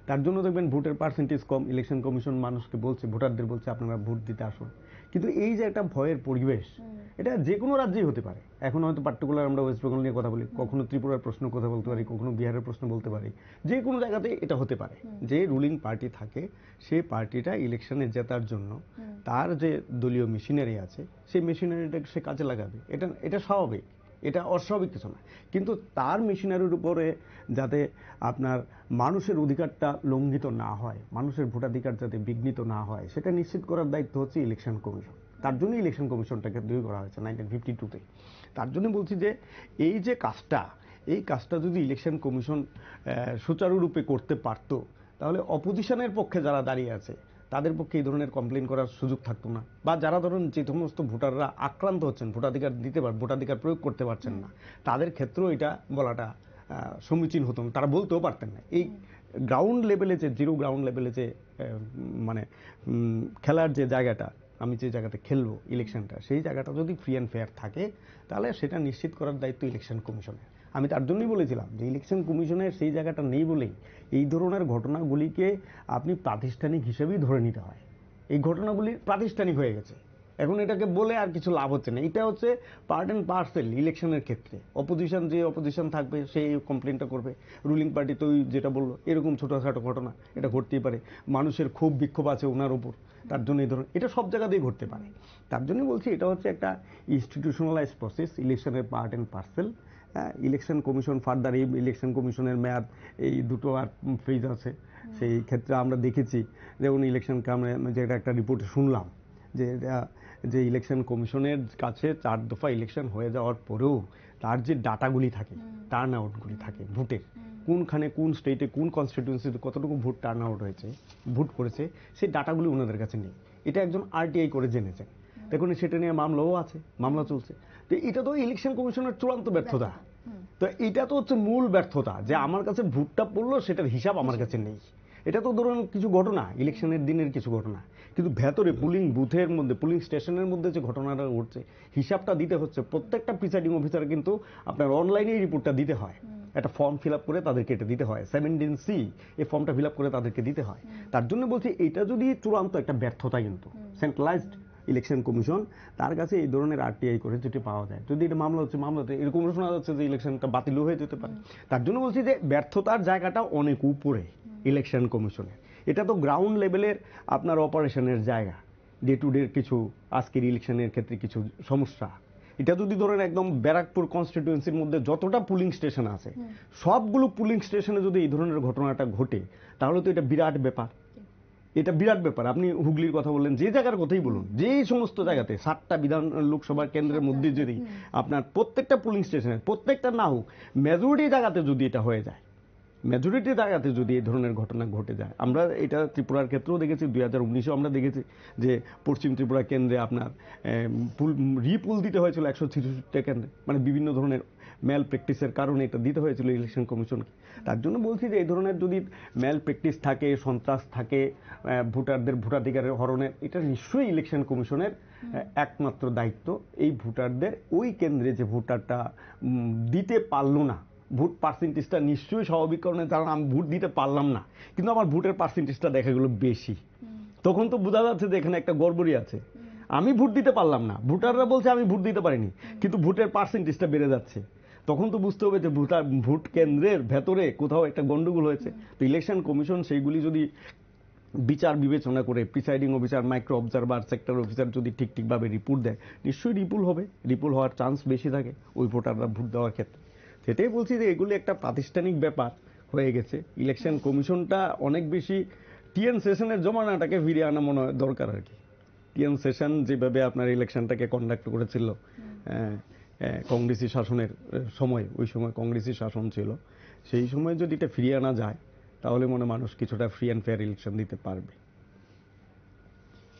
তার জন্য দেখবেন ভোটের পার্সেন্টেজ কম, ইলেকশন কমিশন মানুষকে বলছে, ভোটারদের বলছে আপনারা ভোট দিতে আসুন। কিন্তু এই যে একটা ভয়ের পরিবেশ, এটা যে কোনো রাজ্যেই হতে পারে। এখন হয়তো পার্টিকুলার আমরা ওয়েস্ট বেঙ্গল নিয়ে কথা বলি, কখনো ত্রিপুরার প্রশ্ন কথা বলতে পারি, কখনো বিহারের প্রশ্ন বলতে পারি, যে কোনো জায়গাতে এটা হতে পারে। যে রুলিং পার্টি থাকে, সেই পার্টিটা ইলেকশনে জেতার জন্য তার যে দলীয় মেশিনারি আছে, সেই মেশিনারিটাকে সে কাজে লাগাবে, এটা স্বাভাবিক, এটা অস্বাভাবিক কিছু না। কিন্তু তার মেশিনারির উপরে যাতে আপনার মানুষের অধিকারটা লঙ্ঘিত না হয়, মানুষের ভোটাধিকার যাতে বিঘ্নিত না হয়, সেটা নিশ্চিত করার দায়িত্ব হচ্ছে ইলেকশন কমিশন। তার জন্য ইলেকশন কমিশনটাকে তৈরি করা হয়েছে 1952-তে। তার জন্য বলছি যে এই যে কাজটা, এই কাজটা যদি ইলেকশন কমিশন সুচারুরূপে করতে পারতো, তাহলে অপোজিশনের পক্ষে যারা দাঁড়িয়ে আছে তাদের পক্ষে এই ধরনের কমপ্লেন করার সুযোগ থাকতো না। বা যারা ধরুন যে সমস্ত ভোটাররা আক্রান্ত হচ্ছেন, ভোটাধিকার ভোটাধিকার প্রয়োগ করতে পারছেন না, তাদের ক্ষেত্রেও এটা বলাটা সমীচীন হতো না, তারা বলতেও পারতেন না। এই গ্রাউন্ড লেভেলে যে জিরো গ্রাউন্ড লেভেলে যে মানে খেলার যে জায়গাটা, আমি যে জায়গাতে খেলবো ইলেকশনটা, সেই জায়গাটা যদি ফ্রি অ্যান্ড ফেয়ার থাকে, তাহলে সেটা নিশ্চিত করার দায়িত্ব ইলেকশন কমিশনের। আমি তার জন্যই বলেছিলাম যে ইলেকশন কমিশনের সেই জায়গাটা নেই বলেই এই ধরনের ঘটনাগুলিকে আপনি প্রাতিষ্ঠানিক হিসেবেই ধরে নিতে হয়। এই ঘটনাগুলি প্রাতিষ্ঠানিক হয়ে গেছে, এখন এটাকে বলে আর কিছু লাভ হচ্ছে না। এটা হচ্ছে পার্ট অ্যান্ড পার্সেল ইলেকশনের ক্ষেত্রে। অপোজিশন থাকবে, সেই কমপ্লেনটা করবে, রুলিং পার্টি তো যেটা বললো, এরকম ছোটোখাটো ঘটনা এটা ঘটতেই পারে, মানুষের ক্ষোভ বিক্ষোভ আছে ওনার উপর, তার জন্য এই ধরুন এটা সব জায়গাতেই ঘটতে পারে। তার জন্য বলছি এটা হচ্ছে একটা ইনস্টিটিউশনালাইজ প্রসেস, ইলেকশনের part and parcel. Election commission further, এই ইলেকশন কমিশনের মেয়াদ এই দুটো আর ফেজ আছে। সেই ক্ষেত্রে আমরা দেখেছি যেমন ইলেকশন যেটা একটা রিপোর্টে শুনলাম যে ইলেকশন কমিশনের কাছে 4 দফা ইলেকশন হয়ে যাওয়ার পরেও তার যে ডাটাগুলি থাকে, টার্ন আউটগুলি থাকে ভোটের, কোনখানে কোন স্টেটে কোন কনস্টিটিউয়েন্সিতে কতটুকু ভোট টার্ন আউট হয়েছে, ভোট করেছে, সেই ডাটাগুলি ওনাদের কাছে নেই। এটা একজন RTI করে জেনেছেন। দেখুন সেটা নিয়ে মামলাও আছে, মামলা চলছে। তো এটা তো ইলেকশন কমিশনের চূড়ান্ত ব্যর্থতা। তো এটা তো হচ্ছে মূল ব্যর্থতা, যে আমার কাছে ভোটটা পড়লো সেটার হিসাব আমার কাছে নেই। এটা তো ধরুন কিছু ঘটনা, ইলেকশনের দিনের কিছু ঘটনা, কিন্তু ভেতরে পুলিং বুথের মধ্যে, পুলিং স্টেশনের মধ্যে যে ঘটনাটা ঘটছে হিসাবটা দিতে হচ্ছে। প্রত্যেকটা প্রিসাইডিং অফিসার কিন্তু আপনার অনলাইনে এই রিপোর্টটা দিতে হয়, একটা ফর্ম ফিল আপ করে তাদেরকে এটা দিতে হয়, 17C এই ফর্মটা ফিল আপ করে তাদেরকে দিতে হয়। তার জন্য বলছি এটা যদি চূড়ান্ত একটা ব্যর্থতা, কিন্তু সেন্ট্রালাইজড ইলেকশন কমিশন তার কাছে এই ধরনের RTI করে যদি পাওয়া যায়, যদি এটা মামলা হচ্ছে, মামলাতে এরকম শোনা যাচ্ছে যে ইলেকশনটা বাতিলও হয়ে যেতে পারে। তার জন্য বলছি যে ব্যর্থতার জায়গাটা অনেক উপরে ইলেকশন কমিশনের। এটা তো গ্রাউন্ড লেভেলের আপনার অপারেশনের জায়গা, ডে টু ডে কিছু আজকের ইলেকশনের ক্ষেত্রে কিছু সমস্যা। এটা যদি ধরেন একদম ব্যারাকপুর কনস্টিটিউয়েন্সির মধ্যে যতটা পুলিং স্টেশন আছে সবগুলো পুলিং স্টেশনে যদি এই ধরনের ঘটনাটা ঘটে, তাহলে তো এটা বিরাট ব্যাপার। এটা বিরাট ব্যাপার। আপনি হুগলির কথা বললেন, যে জায়গার কথাই বলুন, যে সমস্ত জায়গাতে 7টা লোকসভা কেন্দ্রের মধ্যে যদি আপনার প্রত্যেকটা পুলিং স্টেশনে, প্রত্যেকটা না হোক মেজরিটি জায়গাতে যদি এটা হয়ে যায়, মেজরিটি জায়গাতে যদি এই ধরনের ঘটনা ঘটে যায়, আমরা এটা ত্রিপুরার ক্ষেত্রেও দেখেছি, 2019-এও আমরা দেখেছি যে পশ্চিম ত্রিপুরা কেন্দ্রে আপনার রিপুল দিতে হয়েছিল 166টা কেন্দ্রে, মানে বিভিন্ন ধরনের ম্যাল প্র্যাকটিসের কারণে এটা দিতে হয়েছিল ইলেকশন কমিশনকে। তার জন্য বলছি যে এই ধরনের যদি ম্যাল প্র্যাকটিস থাকে, সন্ত্রাস থাকে, ভোটারদের ভোটাধিকারের হরণের, এটা নিশ্চয়ই ইলেকশন কমিশনের একমাত্র দায়িত্ব। এই ভোটারদের ওই কেন্দ্রে যে ভোটারটা দিতে পারলো না, ভোট পার্সেন্টেজটা নিশ্চয়ই স্বাভাবিক কারণে, কারণ আমি ভোট দিতে পারলাম না কিন্তু আমার ভোটের পার্সেন্টেজটা দেখা গেল বেশি, তখন তো বোঝা যাচ্ছে যে এখানে একটা গড়বড়ি আছে। আমি ভোট দিতে পারলাম না, ভোটাররা বলছে আমি ভোট দিতে পারিনি, কিন্তু ভোটের পার্সেন্টেজটা বেড়ে যাচ্ছে, তখন তো বুঝতে হবে যে ভোট কেন্দ্রের ভেতরে কোথাও একটা গন্ডগোল হয়েছে। তো ইলেকশন কমিশন সেইগুলি যদি বিচার বিবেচনা করে, presiding officer, micro observer, sector officer যদি ঠিকভাবে রিপোর্ট দেয়, নিশ্চয়ই রিপুল হবে, রিপুল হওয়ার চান্স বেশি থাকে ওই ভোটাররা ভোট দেওয়ার ক্ষেত্রে। সেটাই বলছি যে এগুলি একটা প্রাতিষ্ঠানিক ব্যাপার হয়ে গেছে। ইলেকশন কমিশনটা অনেক বেশি TN সেশনের জমানাটাকে ফিরিয়ে আনা মনে হয় দরকার আর কি। TN সেশন যেভাবে আপনার ইলেকশনটাকে কন্ডাক্ট করেছিল কংগ্রেসি শাসনের সময়, ওই সময় কংগ্রেসি শাসন ছিল, সেই সময় যদি এটা ফিরিয়ে আনা যায় তাহলে মনে মানুষ কিছুটা ফ্রি অ্যান্ড ফেয়ার ইলেকশন দিতে পারবে।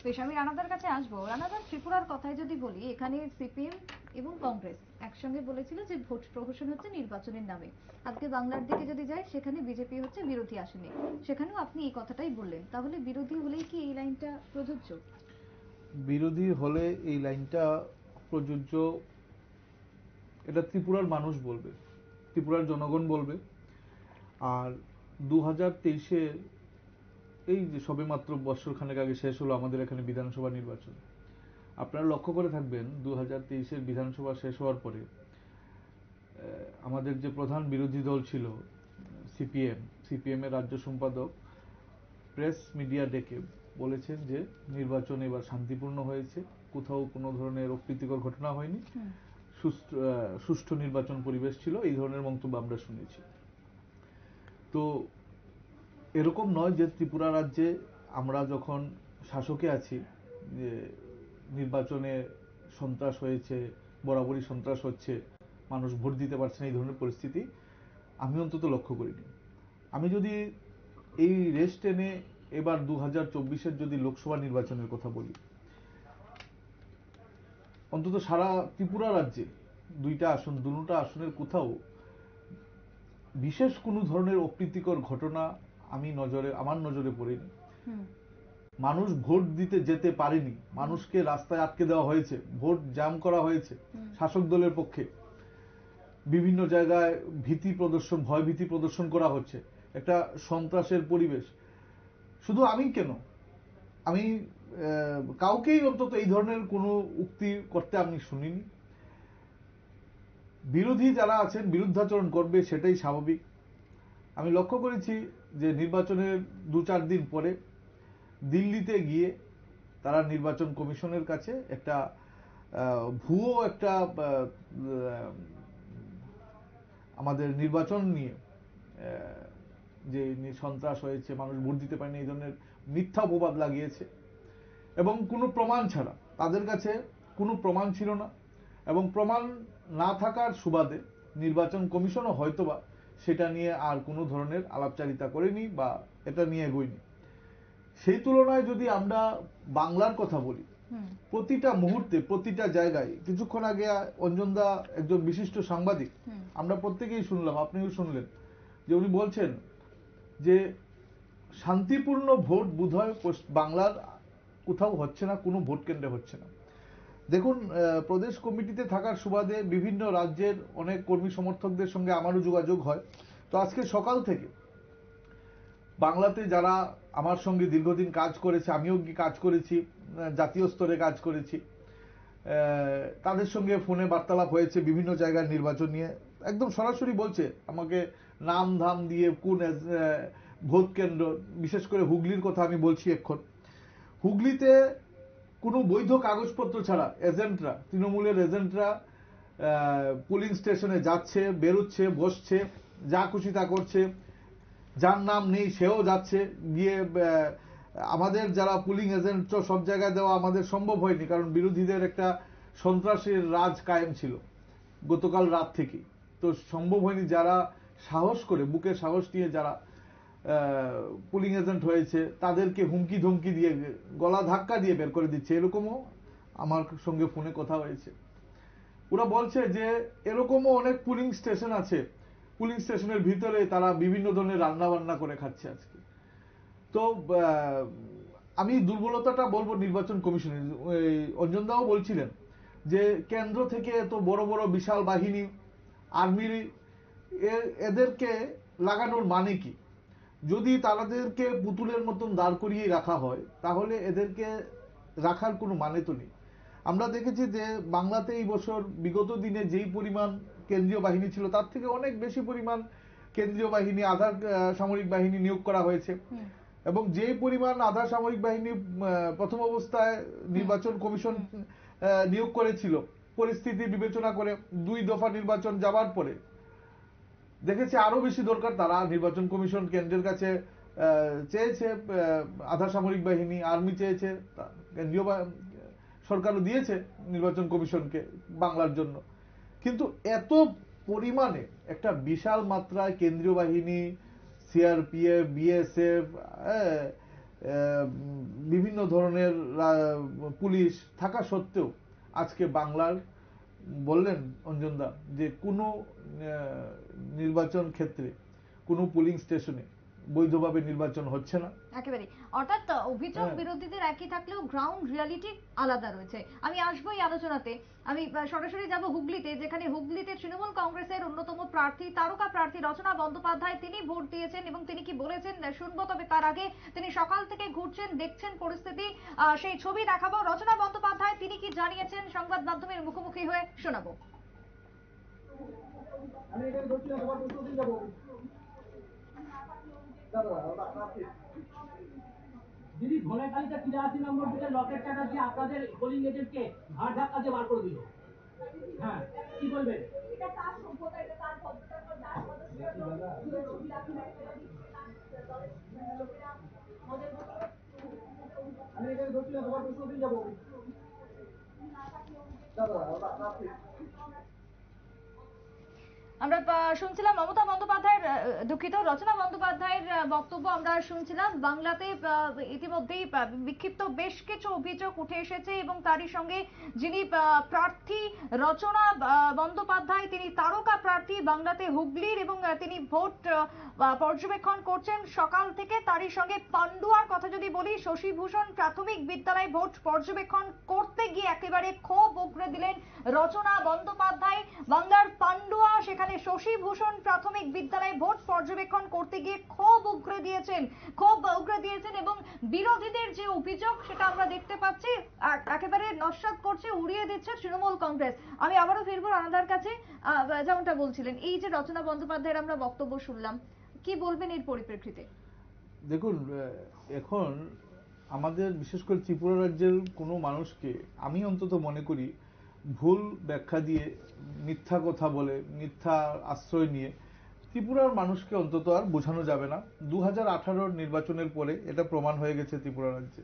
বেশ, আমি রানাদার কাছে আসবো। রানাদার, ত্রিপুরার কথাই যদি বলি, এখানে CPM এবং কংগ্রেস একসঙ্গে বলেছিল যে ভোট প্রহসন হচ্ছে নির্বাচনের নামে। আজকে বাংলার দিকে যদি যাই, সেখানে বিজেপি হচ্ছে বিরোধী আসনে, সেখানেও আপনি এই কথাটাই বললেন। তাহলে বিরোধী হলেই কি এই লাইনটা প্রযোজ্য? বিরোধী হলে এই লাইনটা প্রযোজ্য, এটা ত্রিপুরার মানুষ বলবে, ত্রিপুরার জনগণ বলবে। আর 2023-এ এই যে সবেমাত্র বছর খানেক আগে শেষ হলো আমাদের এখানে বিধানসভা নির্বাচন। আপনারা লক্ষ্য করে থাকবেন 2023-এর বিধানসভা শেষ হওয়ার পরে আমাদের যে প্রধান বিরোধী দল ছিল সিপিএম এর রাজ্য সম্পাদক প্রেস মিডিয়া ডেকে বলেছেন যে নির্বাচন এবার শান্তিপূর্ণ হয়েছে, কোথাও কোনো ধরনের অপ্রীতিকর ঘটনা হয়নি, সুষ্ঠু নির্বাচন পরিবেশ ছিল, এই ধরনের মন্তব্য আমরা শুনেছি। তো এরকম নয় যে ত্রিপুরা রাজ্যে আমরা যখন শাসকে আছি যে নির্বাচনে সন্ত্রাস হয়েছে, বরাবরই সন্ত্রাস হচ্ছে, মানুষ ভোট দিতে পারছে না, এই ধরনের পরিস্থিতি আমি অন্তত লক্ষ্য করিনি। আমি যদি এই রেস টেনে এবার 2024-এর যদি লোকসভা নির্বাচনের কথা বলি, অন্তত সারা ত্রিপুরা রাজ্যে দুটো আসনের কোথাও বিশেষ কোনো ধরনের অপ্রীতিকর ঘটনা আমার নজরে পড়েনি। মানুষ ভোট দিতে যেতে পারেনি, মানুষকে রাস্তায় আটকে দেওয়া হয়েছে, ভোট জাম করা হয়েছে শাসক দলের পক্ষে, বিভিন্ন জায়গায় ভয়ভীতি প্রদর্শন করা হচ্ছে, একটা সন্ত্রাসের পরিবেশ। শুধু আমি কেন, আমি কাউকেই অন্তত এই ধরনের কোনো উক্তি করতে আমি শুনিনি। বিরোধী যারা আছেন বিরুদ্ধাচরণ করবে, সেটাই স্বাভাবিক। আমি লক্ষ্য করেছি যে নির্বাচনের 2-4 দিন পরে দিল্লিতে গিয়ে তারা নির্বাচন কমিশনের কাছে একটা ভুয়ো একটা আমাদের নির্বাচন নিয়ে যে সন্ত্রাস হয়েছে, মানুষ ভোট দিতে পারেনি, এই ধরনের মিথ্যা অপবাদ লাগিয়েছে এবং কোনো প্রমাণ ছাড়া। তাদের কাছে কোনো প্রমাণ ছিল না এবং প্রমাণ না থাকার সুবাদে নির্বাচন কমিশনও হয়তোবা সেটা নিয়ে আর কোনো ধরনের আলাপচারিতা করেনি বা এটা নিয়ে এগোয়নি। সেই তুলনায় যদি আমরা বাংলার কথা বলি, প্রতিটা মুহূর্তে প্রতিটা জায়গায়। কিছুক্ষণ আগে অঞ্জনদা একজন বিশিষ্ট সাংবাদিক, আমরা প্রত্যেকেই শুনলাম, আপনিও শুনলেন, যে উনি বলছেন যে শান্তিপূর্ণ ভোট বোধহয় বাংলার কোথাও হচ্ছে না, কোনো ভোট কেন্দ্রে হচ্ছে না। দেখুন, প্রদেশ কমিটিতে থাকার সুবাদে বিভিন্ন রাজ্যের অনেক কর্মী সমর্থকদের সঙ্গে আমারও যোগাযোগ হয়। তো আজকে সকাল থেকে বাংলাতে যারা আমার সঙ্গে দীর্ঘদিন কাজ করেছে, আমিও কাজ করেছি, জাতীয় স্তরে কাজ করেছি, তাদের সঙ্গে ফোনে বার্তালাপ হয়েছে বিভিন্ন জায়গার নির্বাচন নিয়ে। একদম সরাসরি বলছে আমাকে নাম ধাম দিয়ে কোন ভোট কেন্দ্র, বিশেষ করে হুগলির কথা আমি বলছি এখন। হুগলিতে কোনো বৈধ কাগজপত্র ছাড়া এজেন্টরা, তৃণমূলের এজেন্টরা পুলিং স্টেশনে যাচ্ছে, বেরোচ্ছে, বসছে, যা খুশি তা করছে, যার নাম নেই সেও যাচ্ছে, গিয়ে আমাদের যারা পুলিং এজেন্ট সব জায়গায় দেওয়া আমাদের সম্ভব হয়নি, কারণ বিরোধীদের একটা সন্ত্রাসের রাজ কায়েম ছিল গতকাল রাত থেকে। তো সম্ভব হয়নি, যারা সাহস করে, বুকে সাহস নিয়ে যারা পুলিং এজেন্ট হয়েছে তাদেরকে হুমকি ধমকি দিয়ে, গলা ধাক্কা দিয়ে বের করে দিচ্ছে। এরকমও আমার সঙ্গে ফোনে কথা হয়েছে। ওরা বলছে যে এরকমও অনেক পুলিং স্টেশন আছে, পুলিং স্টেশনের ভিতরে তারা বিভিন্ন ধরনের রান্না বান্না করে খাচ্ছে আজকে। তো আমি দুর্বলতাটা বলবো নির্বাচন কমিশনের। অঞ্জনদাও বলছিলেন যে কেন্দ্র থেকে এত বড় বড় বিশাল বাহিনী, আর্মির, এদেরকে লাগানোর মানে কি? যদি তাদেরকে পুতুলের মতন দাঁড় করিয়ে রাখা হয় তাহলে এদেরকে রাখার কোনো মানে তো নেই। আমরা দেখেছি যে বাংলাতে এই বছর বিগত দিনে যেই পরিমাণ কেন্দ্রীয় বাহিনী ছিল তার থেকে অনেক বেশি পরিমাণ কেন্দ্রীয় বাহিনী, আধা সামরিক বাহিনী নিয়োগ করা হয়েছে। এবং যেই পরিমাণ আধা সামরিক বাহিনী প্রথম অবস্থায় নির্বাচন কমিশন নিয়োগ করেছিল, পরিস্থিতি বিবেচনা করে 2 দফা নির্বাচন যাবার পরে দেখেছি আরো বেশি দরকার। তারা নির্বাচন কমিশন কেন্দ্রের কাছে চেয়েছে আধা সামরিক বাহিনী, আর্মি চেয়েছে, কেন্দ্রীয় সরকারও দিয়েছে নির্বাচন কমিশনকে বাংলার জন্য। কিন্তু এত পরিমাণে একটা বিশাল মাত্রায় কেন্দ্রীয় বাহিনী, সিআরপিএফ, বিএসএফ, বিভিন্ন ধরনের পুলিশ থাকা সত্ত্বেও আজকে বাংলার, বললেন অঞ্জনদা, যে কোনো নির্বাচন ক্ষেত্রে কোনো পুলিং স্টেশনে বৈধভাবে নির্বাচন হচ্ছে না। একেবারে, অর্থাৎ অভিযোগ বিরোধীদের একই থাকলেও গ্রাউন্ড রিয়ালিটি আলাদা রয়েছে। আমি আসবো এই আলোচনাতে, আমি সরাসরি যাব হুগলিতে, যেখানে হুগলিতে তৃণমূল কংগ্রেসের অন্যতম প্রার্থী, তারকা প্রার্থী রচনা বন্দ্যোপাধ্যায়, তিনি ভোট দিয়েছেন এবং তিনি কি বলেছেন শুনবো। তবে তার আগে তিনি সকাল থেকে ঘুরছেন, দেখছেন পরিস্থিতি, সেই ছবি দেখাবো। রচনা বন্দ্যোপাধ্যায় তিনি কি জানিয়েছেন সংবাদ মাধ্যমের মুখোমুখি হয়ে, শোনাবো। দিদি, ধনেখালিতে 83 নম্বর বুথে লকেট চ্যাটার্জি আপনাদের পোলিং এজেন্টকে ঘাট ধাক্কা দিয়ে বার করে দিল। হ্যাঁ, কি বলবেন? এটা কার সভ্যতা, এটা কার ভদ্রতা, যার আমি এখানে ধরছি না, তোমার প্রশ্ন দিয়ে যাবো। আমরা শুনছিলাম মমতা বন্দ্যোপাধ্যায়ের, দুঃখিত, রচনা বন্দ্যোপাধ্যায়ের বক্তব্য আমরা শুনছিলাম। বাংলাতে ইতিমধ্যেই বিক্ষিপ্ত বেশ কিছু অভিযোগ উঠে এসেছে এবং তারই সঙ্গে যিনি প্রার্থী রচনা বন্দ্যোপাধ্যায়, তিনি তারকা প্রার্থী বাংলাতে হুগলির, এবং তিনি ভোট পর্যবেক্ষণ করছেন সকাল থেকে। তারই সঙ্গে পান্ডুয়ার কথা যদি বলি, শশীভূষণ প্রাথমিক বিদ্যালয়ে ভোট পর্যবেক্ষণ করতে গিয়ে একেবারে ক্ষোভ উগরে দিলেন রচনা বন্দ্যোপাধ্যায়। বাংলার পান্ডুয়া, সেখানে শশীভূষণ প্রাথমিক বিদ্যালয়ে ভোট পর্যবেক্ষণ করতে গিয়ে ক্ষোভ উগরে দিয়েছেন এবং বিরোধীদের যে অভিযোগ সেটা আমরা দেখতে পাচ্ছি একেবারে নস্যাৎ করছে, উড়িয়ে দিচ্ছে তৃণমূল কংগ্রেস। আমি আবারও ফিরবো রানাদার কাছে। যেমনটা বলছিলেন, এই যে রচনা বন্দ্যোপাধ্যায়ের আমরা বক্তব্য শুনলাম, কি বলবেন এর পরিপ্রেক্ষিতে? দেখুন, এখন আমাদের বিশেষ করে ত্রিপুরা রাজ্যের কোনো মানুষকে আমি অন্তত মনে করি ভুল ব্যাখ্যা দিয়ে, মিথ্যা কথা বলে, মিথ্যা আশ্রয় নিয়ে ত্রিপুরার মানুষকে অন্তত আর বোঝানো যাবে না। 2018 নির্বাচনের পরে এটা প্রমাণ হয়ে গেছে ত্রিপুরা রাজ্যে।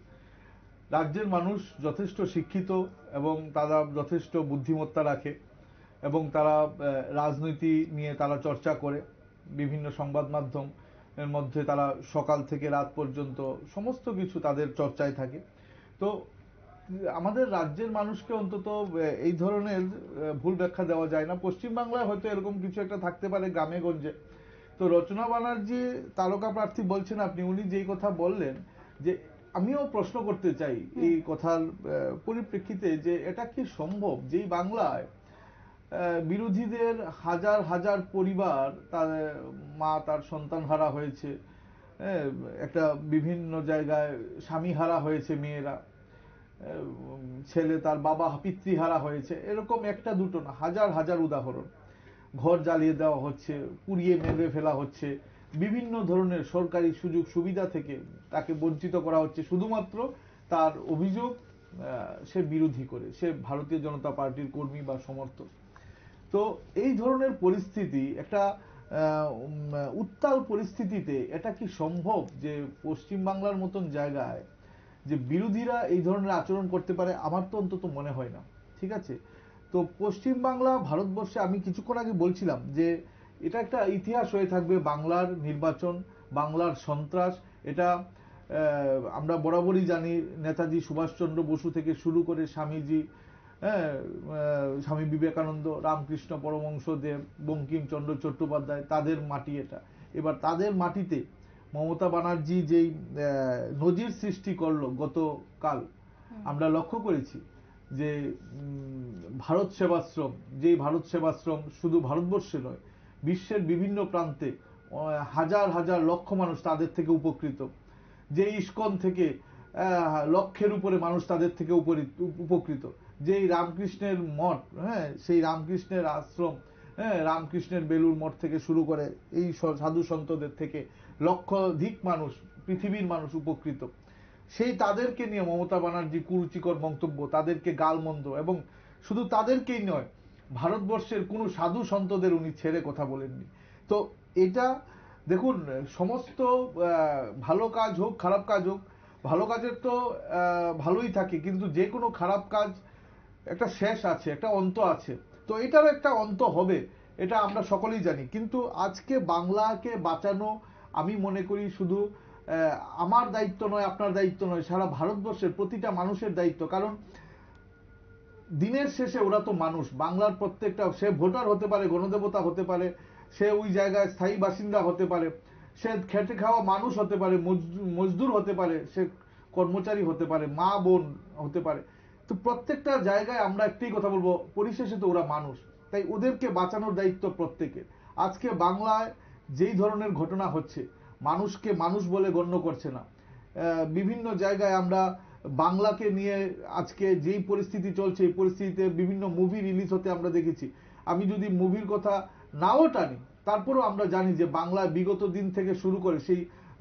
রাজ্যের মানুষ যথেষ্ট শিক্ষিত এবং তারা যথেষ্ট বুদ্ধিমত্তা রাখে এবং তারা রাজনীতি নিয়ে তারা চর্চা করে। বিভিন্ন সংবাদ মাধ্যম এর মধ্যে তারা সকাল থেকে রাত পর্যন্ত সমস্ত কিছু তাদের চর্চায় থাকে। তো আমাদের রাজ্যের মানুষকে অন্তত এই ধরনের ভুল ব্যাখ্যা দেওয়া যায় না। পশ্চিমবাংলায় হয়তো এরকম কিছু একটা থাকতে পারে গ্রামে গঞ্জে। তো রচনা ব্যানার্জি তারকা প্রার্থী বলছেন আপনি, উনি যেই কথা বললেন, যে আমিও প্রশ্ন করতে চাই এই কথার পরিপ্রেক্ষিতে যে এটা কি সম্ভব যেই বাংলায় বিরোধীদের হাজার হাজার পরিবার তার মা তার সন্তান হারা হয়েছে, একটা বিভিন্ন জায়গায় স্বামী হারা হয়েছে, মেয়েরা ছেলে তার বাবা পিতৃহারা হয়েছে, এরকম একটা দুটো না, হাজার হাজার উদাহরণ। ঘর জ্বালিয়ে দেওয়া হচ্ছে, পুড়িয়ে মেরে ফেলা হচ্ছে, বিভিন্ন ধরনের সরকারি সুযোগ সুবিধা থেকে তাকে বঞ্চিত করা হচ্ছে শুধুমাত্র তার অভিযোগ সে বিরোধী করে, সে ভারতীয় জনতা পার্টির কর্মী বা সমর্থক। তো এই ধরনের পরিস্থিতি, একটা উত্তাল পরিস্থিতিতে এটা কি সম্ভব যে পশ্চিমবাংলার মতন জায়গায় যে বিরোধীরা এই ধরনের আচরণ করতে পারে? আমার তো অন্তত মনে হয় না। ঠিক আছে, তো পশ্চিমবাংলা ভারতবর্ষে আমি কিছুক্ষণ আগে বলছিলাম যে এটা একটা ইতিহাস হয়ে থাকবে, বাংলার নির্বাচন, বাংলার সন্ত্রাস। এটা আমরা বরাবরই জানি, নেতাজি সুভাষচন্দ্র বসু থেকে শুরু করে স্বামীজি, স্বামী বিবেকানন্দ, রামকৃষ্ণ পরমহংসদেব, বঙ্কিমচন্দ্র চট্টোপাধ্যায়, তাদের মাটি এটা। এবার তাদের মাটিতে মমতা ব্যানার্জি যেই নজির সৃষ্টি করলো গতকাল, আমরা লক্ষ্য করেছি যে ভারত সেবাশ্রম, যেই ভারত সেবাশ্রম শুধু ভারতবর্ষে নয়, বিশ্বের বিভিন্ন প্রান্তে হাজার হাজার লক্ষ মানুষ তাদের থেকে উপকৃত। যে ইস্কন থেকে লক্ষের উপরে মানুষ তাদের থেকে উপকৃত। যেই রামকৃষ্ণের মঠ, সেই রামকৃষ্ণের আশ্রম, রামকৃষ্ণের বেলুর মঠ থেকে শুরু করে এই সাধু সন্তদের থেকে লক্ষাধিক মানুষ, পৃথিবীর মানুষ উপকৃত। সেই তাদেরকে নিয়ে মমতা ব্যানার্জি কুরুচিকর মন্তব্য, তাদেরকে গালমন্দ, এবং শুধু তাদেরকেই নয়, ভারতবর্ষের কোনো সাধু সন্তদের উনি ছেড়ে কথা বলেননি। তো এটা দেখুন, সমস্ত ভালো কাজ হোক খারাপ কাজ হোক, ভালো কাজের তো ভালোই থাকে, কিন্তু যে কোনো খারাপ কাজ একটা শেষ আছে, একটা অন্ত আছে। তো এটারও একটা অন্ত হবে, এটা আমরা সকলেই জানি। কিন্তু আজকে বাংলাকে বাঁচানো আমি মনে করি শুধু আমার দায়িত্ব নয়, আপনার দায়িত্ব নয়, সারা ভারতবর্ষের প্রতিটা মানুষের দায়িত্ব। কারণ দিনের শেষে ওরা তো মানুষ, বাংলার প্রত্যেকটা, সে ভোটার হতে পারে, গণদেবতা হতে পারে, সে ওই জায়গায় স্থায়ী বাসিন্দা হতে পারে, সে খেটে খাওয়া মানুষ হতে পারে, মজদুর হতে পারে, সে কর্মচারী হতে পারে, মা বোন হতে পারে। তো প্রত্যেকটা জায়গায় আমরা একটাই কথা বলবো, পরিশেষে তো ওরা মানুষ, তাই ওদেরকে বাঁচানোর দায়িত্ব প্রত্যেকের। আজকে বাংলায় যেই ধরনের ঘটনা হচ্ছে, মানুষকে মানুষ বলে গণ্য করছে না। বিভিন্ন জায়গায় আমরা বাংলাকে নিয়ে আজকে যেই পরিস্থিতি চলছে, এই পরিস্থিতিতে বিভিন্ন মুভি রিলিজ হতে আমরা দেখেছি। আমি যদি মুভির কথা নাও টানি, তারপরেও আমরা জানি যে বাংলায় বিগত দিন থেকে শুরু করে, সেই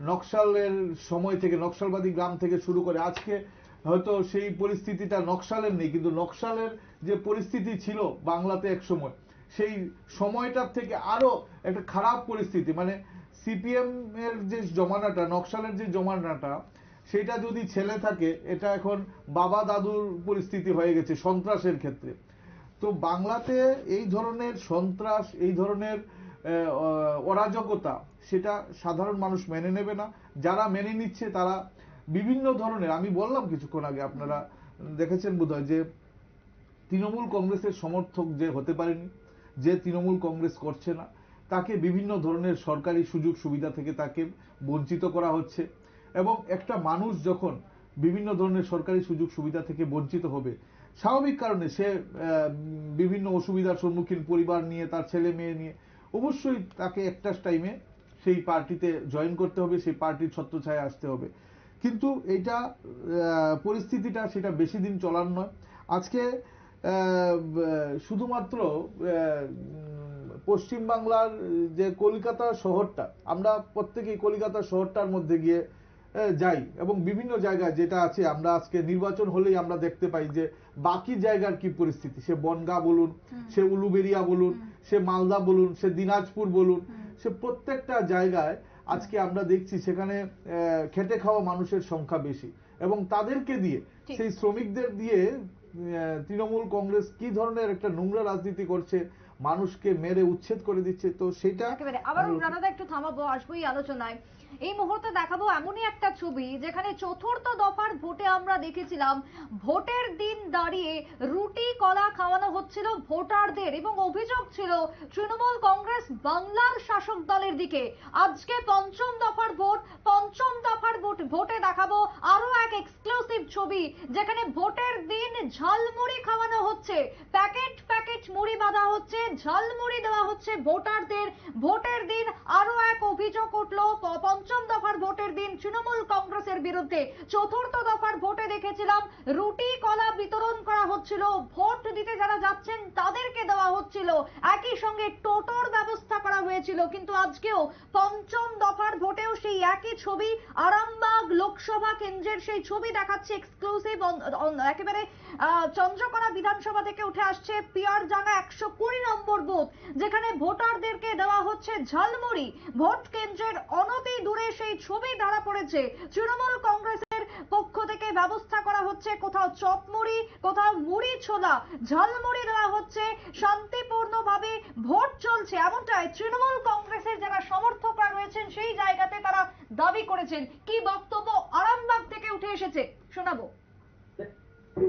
নকশালের সময় থেকে, নকশালবাদী গ্রাম থেকে শুরু করে আজকে হয়তো সেই পরিস্থিতিটা নকশালের নেই, কিন্তু নকশালের যে পরিস্থিতি ছিল বাংলাতে এক সময়, সেই সময়টার থেকে আরো একটা খারাপ পরিস্থিতি। মানে সিপিএম এর যে জমানাটা, নকশালের যে জমানাটা, সেটা যদি ছেলে থাকে, এটা এখন বাবা দাদুর পরিস্থিতি হয়ে গেছে সন্ত্রাসের ক্ষেত্রে। তো বাংলাতে এই ধরনের সন্ত্রাস, এই ধরনের অরাজকতা, সেটা সাধারণ মানুষ মেনে নেবে না। যারা মেনে নিচ্ছে তারা বিভিন্ন ধরনের, আমি বললাম কিছুক্ষণ আগে, আপনারা দেখেছেন বোধহয়, যে তৃণমূল কংগ্রেসের সমর্থক যে হতে পারেনি, যে তৃণমূল কংগ্রেস করছে না, তাকে বিভিন্ন ধরনের সরকারি সুযোগ সুবিধা থেকে তাকে বঞ্চিত করা হচ্ছে। এবং একটা মানুষ যখন বিভিন্ন ধরনের সরকারি সুযোগ সুবিধা থেকে বঞ্চিত হবে, স্বাভাবিক কারণে সে বিভিন্ন অসুবিধার সম্মুখীন, পরিবার নিয়ে, তার ছেলে মেয়ে নিয়ে, অবশ্যই তাকে একটা টাইমে সেই পার্টিতে জয়েন করতে হবে, সেই পার্টির ছত্রছায়ায় আসতে হবে। কিন্তু এটা পরিস্থিতিটা সেটা বেশি দিন চলার নয়। আজকে শুধুমাত্র পশ্চিমবাংলার যে কলকাতা শহরটা, আমরা প্রত্যেকেই কলকাতা শহরটার মধ্যে গিয়ে যাই, এবং বিভিন্ন জায়গায় যেটা আছে, আমরা আজকে নির্বাচন হলেই আমরা দেখতে পাই যে বাকি জায়গার কি পরিস্থিতি। সে বনগাঁ বলুন, সে উলুবেড়িয়া বলুন, সে মালদা বলুন, সে দিনাজপুর বলুন, সে প্রত্যেকটা জায়গায় আজকে আমরা দেখছি সেখানে খেটে খাওয়া মানুষের সংখ্যা বেশি। এবং তাদেরকে দিয়ে, সেই শ্রমিকদের দিয়ে তৃণমূল কংগ্রেস কি ধরনের একটা নোংরা রাজনীতি করছে, মানুষকে মেরে উচ্ছেদ করে দিচ্ছে, তো সেটা একেবারে আবার রানাদা একটু থামাবো, আসবো এই আলোচনায়। এই মুহূর্তে দেখাবো এমনই একটা ছবি যেখানে চতুর্থ দফার ভোটে আমরা দেখেছিলাম ভোটের দিন দাঁড়িয়ে রুটি কলা খাওয়ানো হচ্ছিল ভোটারদের এবং অভিযোগ ছিল তৃণমূল কংগ্রেস বাংলার শাসক দলের দিকে। আজকে পঞ্চম দফার ভোটে দেখাবো আরো এক এক্সক্লুসিভ ছবি যেখানে ভোটের দিন ঝালমুড়ি খাওয়ানো হচ্ছে, প্যাকেট প্যাকেট মুড়ি বাঁধা হচ্ছে, ঝালমুড়ি দেওয়া হচ্ছে ভোটারদের। ভোটের দিন আরো এক অভিযোগ উঠলো পঞ্চম দফার ভোটের দিন তৃণমূল কংগ্রেসের বিরুদ্ধে। চতুর্থ দফার ভোটে দেখেছিলাম রুটি কলা বিতরণ করা হচ্ছিল, ভোট দিতে যারা যাচ্ছেন তাদেরকে দেওয়া হচ্ছিল, একই সঙ্গে টোটোর ব্যবস্থা করা হয়েছিল। কিন্তু আজকেও পঞ্চম দফার ভোটেও সেই একই ছবি, আরামবাগ লোকসভা কেন্দ্রের সেই ছবি দেখাচ্ছে এক্সক্লুসিভ। একেবারে চন্দ্রকোনা বিধানসভা থেকে উঠে আসছে পিয়ারজাঙ্গা 120 নম্বর বুথ, যেখানে ভোটারদেরকে দেওয়া হচ্ছে ঝালমুড়ি। ভোট কেন্দ্রের অনতি দূরে সেই ছবি ধরা পড়েছে। তৃণমূল কংগ্রেসের পক্ষ থেকে ব্যবস্থা করা হচ্ছে কোথাও চপমুড়ি, কোথাও মুড়ি ছোলা, ঝালমুড়ি দেওয়া হচ্ছে। শান্তিপূর্ণভাবে ভোট চলছে, এমনটাই তৃণমূল কংগ্রেসের যারা সমর্থকরা রয়েছেন সেই জায়গাতে তারা দাবি করেছেন। কি বক্তব্য আরামবাগ থেকে উঠে এসেছে শোনাবো।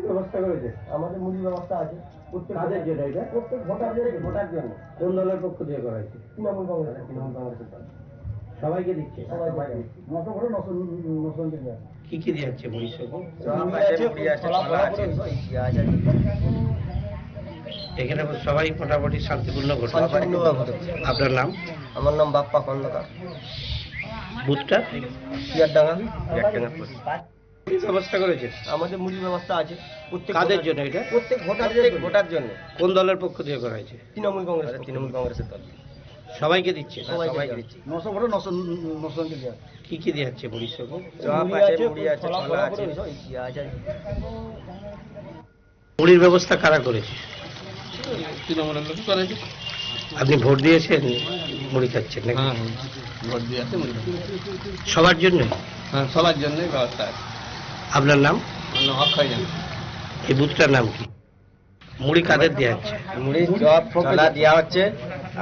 ব্যবস্থা করেছে, আমাদের মুড়ি ব্যবস্থা আছে কাদের যেটা, এটা প্রত্যেক ভোটার জন্য। কোন দলের পক্ষ থেকে করা হয়েছে? তৃণমূল কংগ্রেসের দল। সবাইকে দিচ্ছে, সবাইকে দিচ্ছে। 900 ভোটে 900 কে দেওয়া। কি কি দিচ্ছে? মুড়ি আছে। এখানে সবাই মোটামুটি শান্তিপূর্ণ ঘটনা। আপনার নাম? আমার নাম বাপ্পা খন্দকার। বুথটা পিয়ারডাঙ্গা। ব্যবস্থা করেছে, আমাদের মুড়ি ব্যবস্থা আছে। কাদের জন্য এটা? প্রত্যেক ভোটার জন্য। কোন দলের পক্ষ থেকে করা হয়েছে? তৃণমূল কংগ্রেসের দল। সবাইকে দিচ্ছে, সবাইকে দিচ্ছে। 900 ভোটে 900 কে দেওয়া। কি কি দিচ্ছে? মুড়ি সঙ্গে মুড়ি আছে, ছোলা আছে, পেঁয়াজ আছে। মুড়ির ব্যবস্থা কারা করেছে? তৃণমূলের লোক করেছে। আপনি ভোট দিয়েছেন, মুড়ি খাচ্ছেন নাকি? ভোট দিয়েছে মুড়ি। সবার জন্য? হ্যাঁ, সবার জন্যই ব্যবস্থা আছে। আপনার নাম? অক্ষয় জানা। এই বুথটার নাম কি? মুড়ি কাদের দেওয়া হচ্ছে? মুড়ি চপ ছোলা দেওয়া হচ্ছে।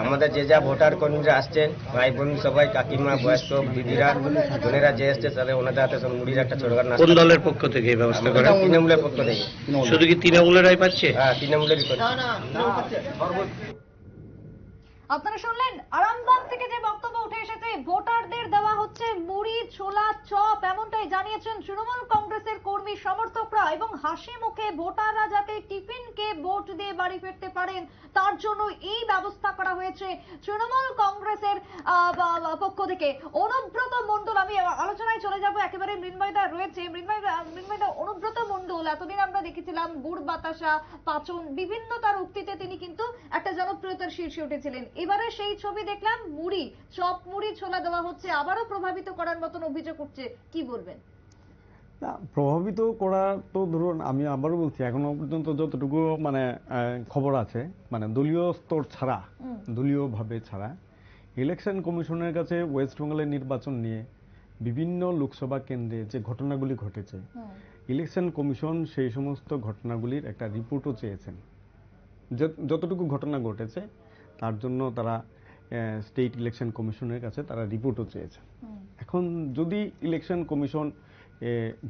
আমাদের যে যা ভোটার কর্মীরা আসছেন, ভাই বোন সবাই, কাকিমা, বয়স্ক দিদিরা, বোনেরা যে আসছে তাদের ওনাদের হাতে মুড়ির একটা ছোটখাটো নাস্তা। কোন দলের পক্ষ থেকে এই ব্যবস্থা করা? তৃণমূলের পক্ষ থেকে। শুধু কি তৃণমূলেরাই পাচ্ছে? হ্যাঁ, তৃণমূলেরই পাচ্ছে। আপনারা শুনলেন আরামবাগ থেকে যে বক্তব্য উঠে এসেছে, ভোটারদের দেওয়া হচ্ছে মুড়ি ছোলা চপ, এমনটাই জানিয়েছেন তৃণমূল কংগ্রেসের কর্মী সমর্থকরা। এবং হাসি মুখে ভোটাররা যাতে টিফিনকে ভোট দিয়ে বাড়ি ফিরতে পারেন তার জন্য এই ব্যবস্থা করা হয়েছে তৃণমূল কংগ্রেসের পক্ষ থেকে। অনুব্রত মণ্ডল, আমি আলোচনায় চলে যাব, একেবারে মৃন্ময়দা রয়েছে। মৃন্ময়দা, অনুব্রত মণ্ডল এতদিন আমরা দেখেছিলাম গুড় বাতাসা, পাচন, বিভিন্ন তার উক্তিতে তিনি কিন্তু একটা জনপ্রিয়তার শীর্ষে উঠেছিলেন। এবারে সেই ছবি দেখলাম, মুড়ি চপ মুড়ি ছোলা দেওয়া হচ্ছে, আবারও প্রভাবিত করার মতন অভিযোগ উঠছে, কি বলবেন? না, প্রভাবিত করা তো ধরুন, আমি আবারও বলছি, এখনো পর্যন্ত যতটুকু মানে খবর আছে, মানে দলীয় স্তর ছাড়া, দলীয়ভাবে ছাড়া, ইলেকশন কমিশনের কাছে ওয়েস্ট বেঙ্গলের নির্বাচন নিয়ে বিভিন্ন লোকসভা কেন্দ্রে যে ঘটনাগুলি ঘটেছে, ইলেকশন কমিশন সেই সমস্ত ঘটনাগুলির একটা রিপোর্টও চেয়েছেন। যতটুকু ঘটনা ঘটেছে তার জন্য তারা স্টেট ইলেকশন কমিশনের কাছে তারা রিপোর্টও চেয়েছে। এখন যদি ইলেকশন কমিশন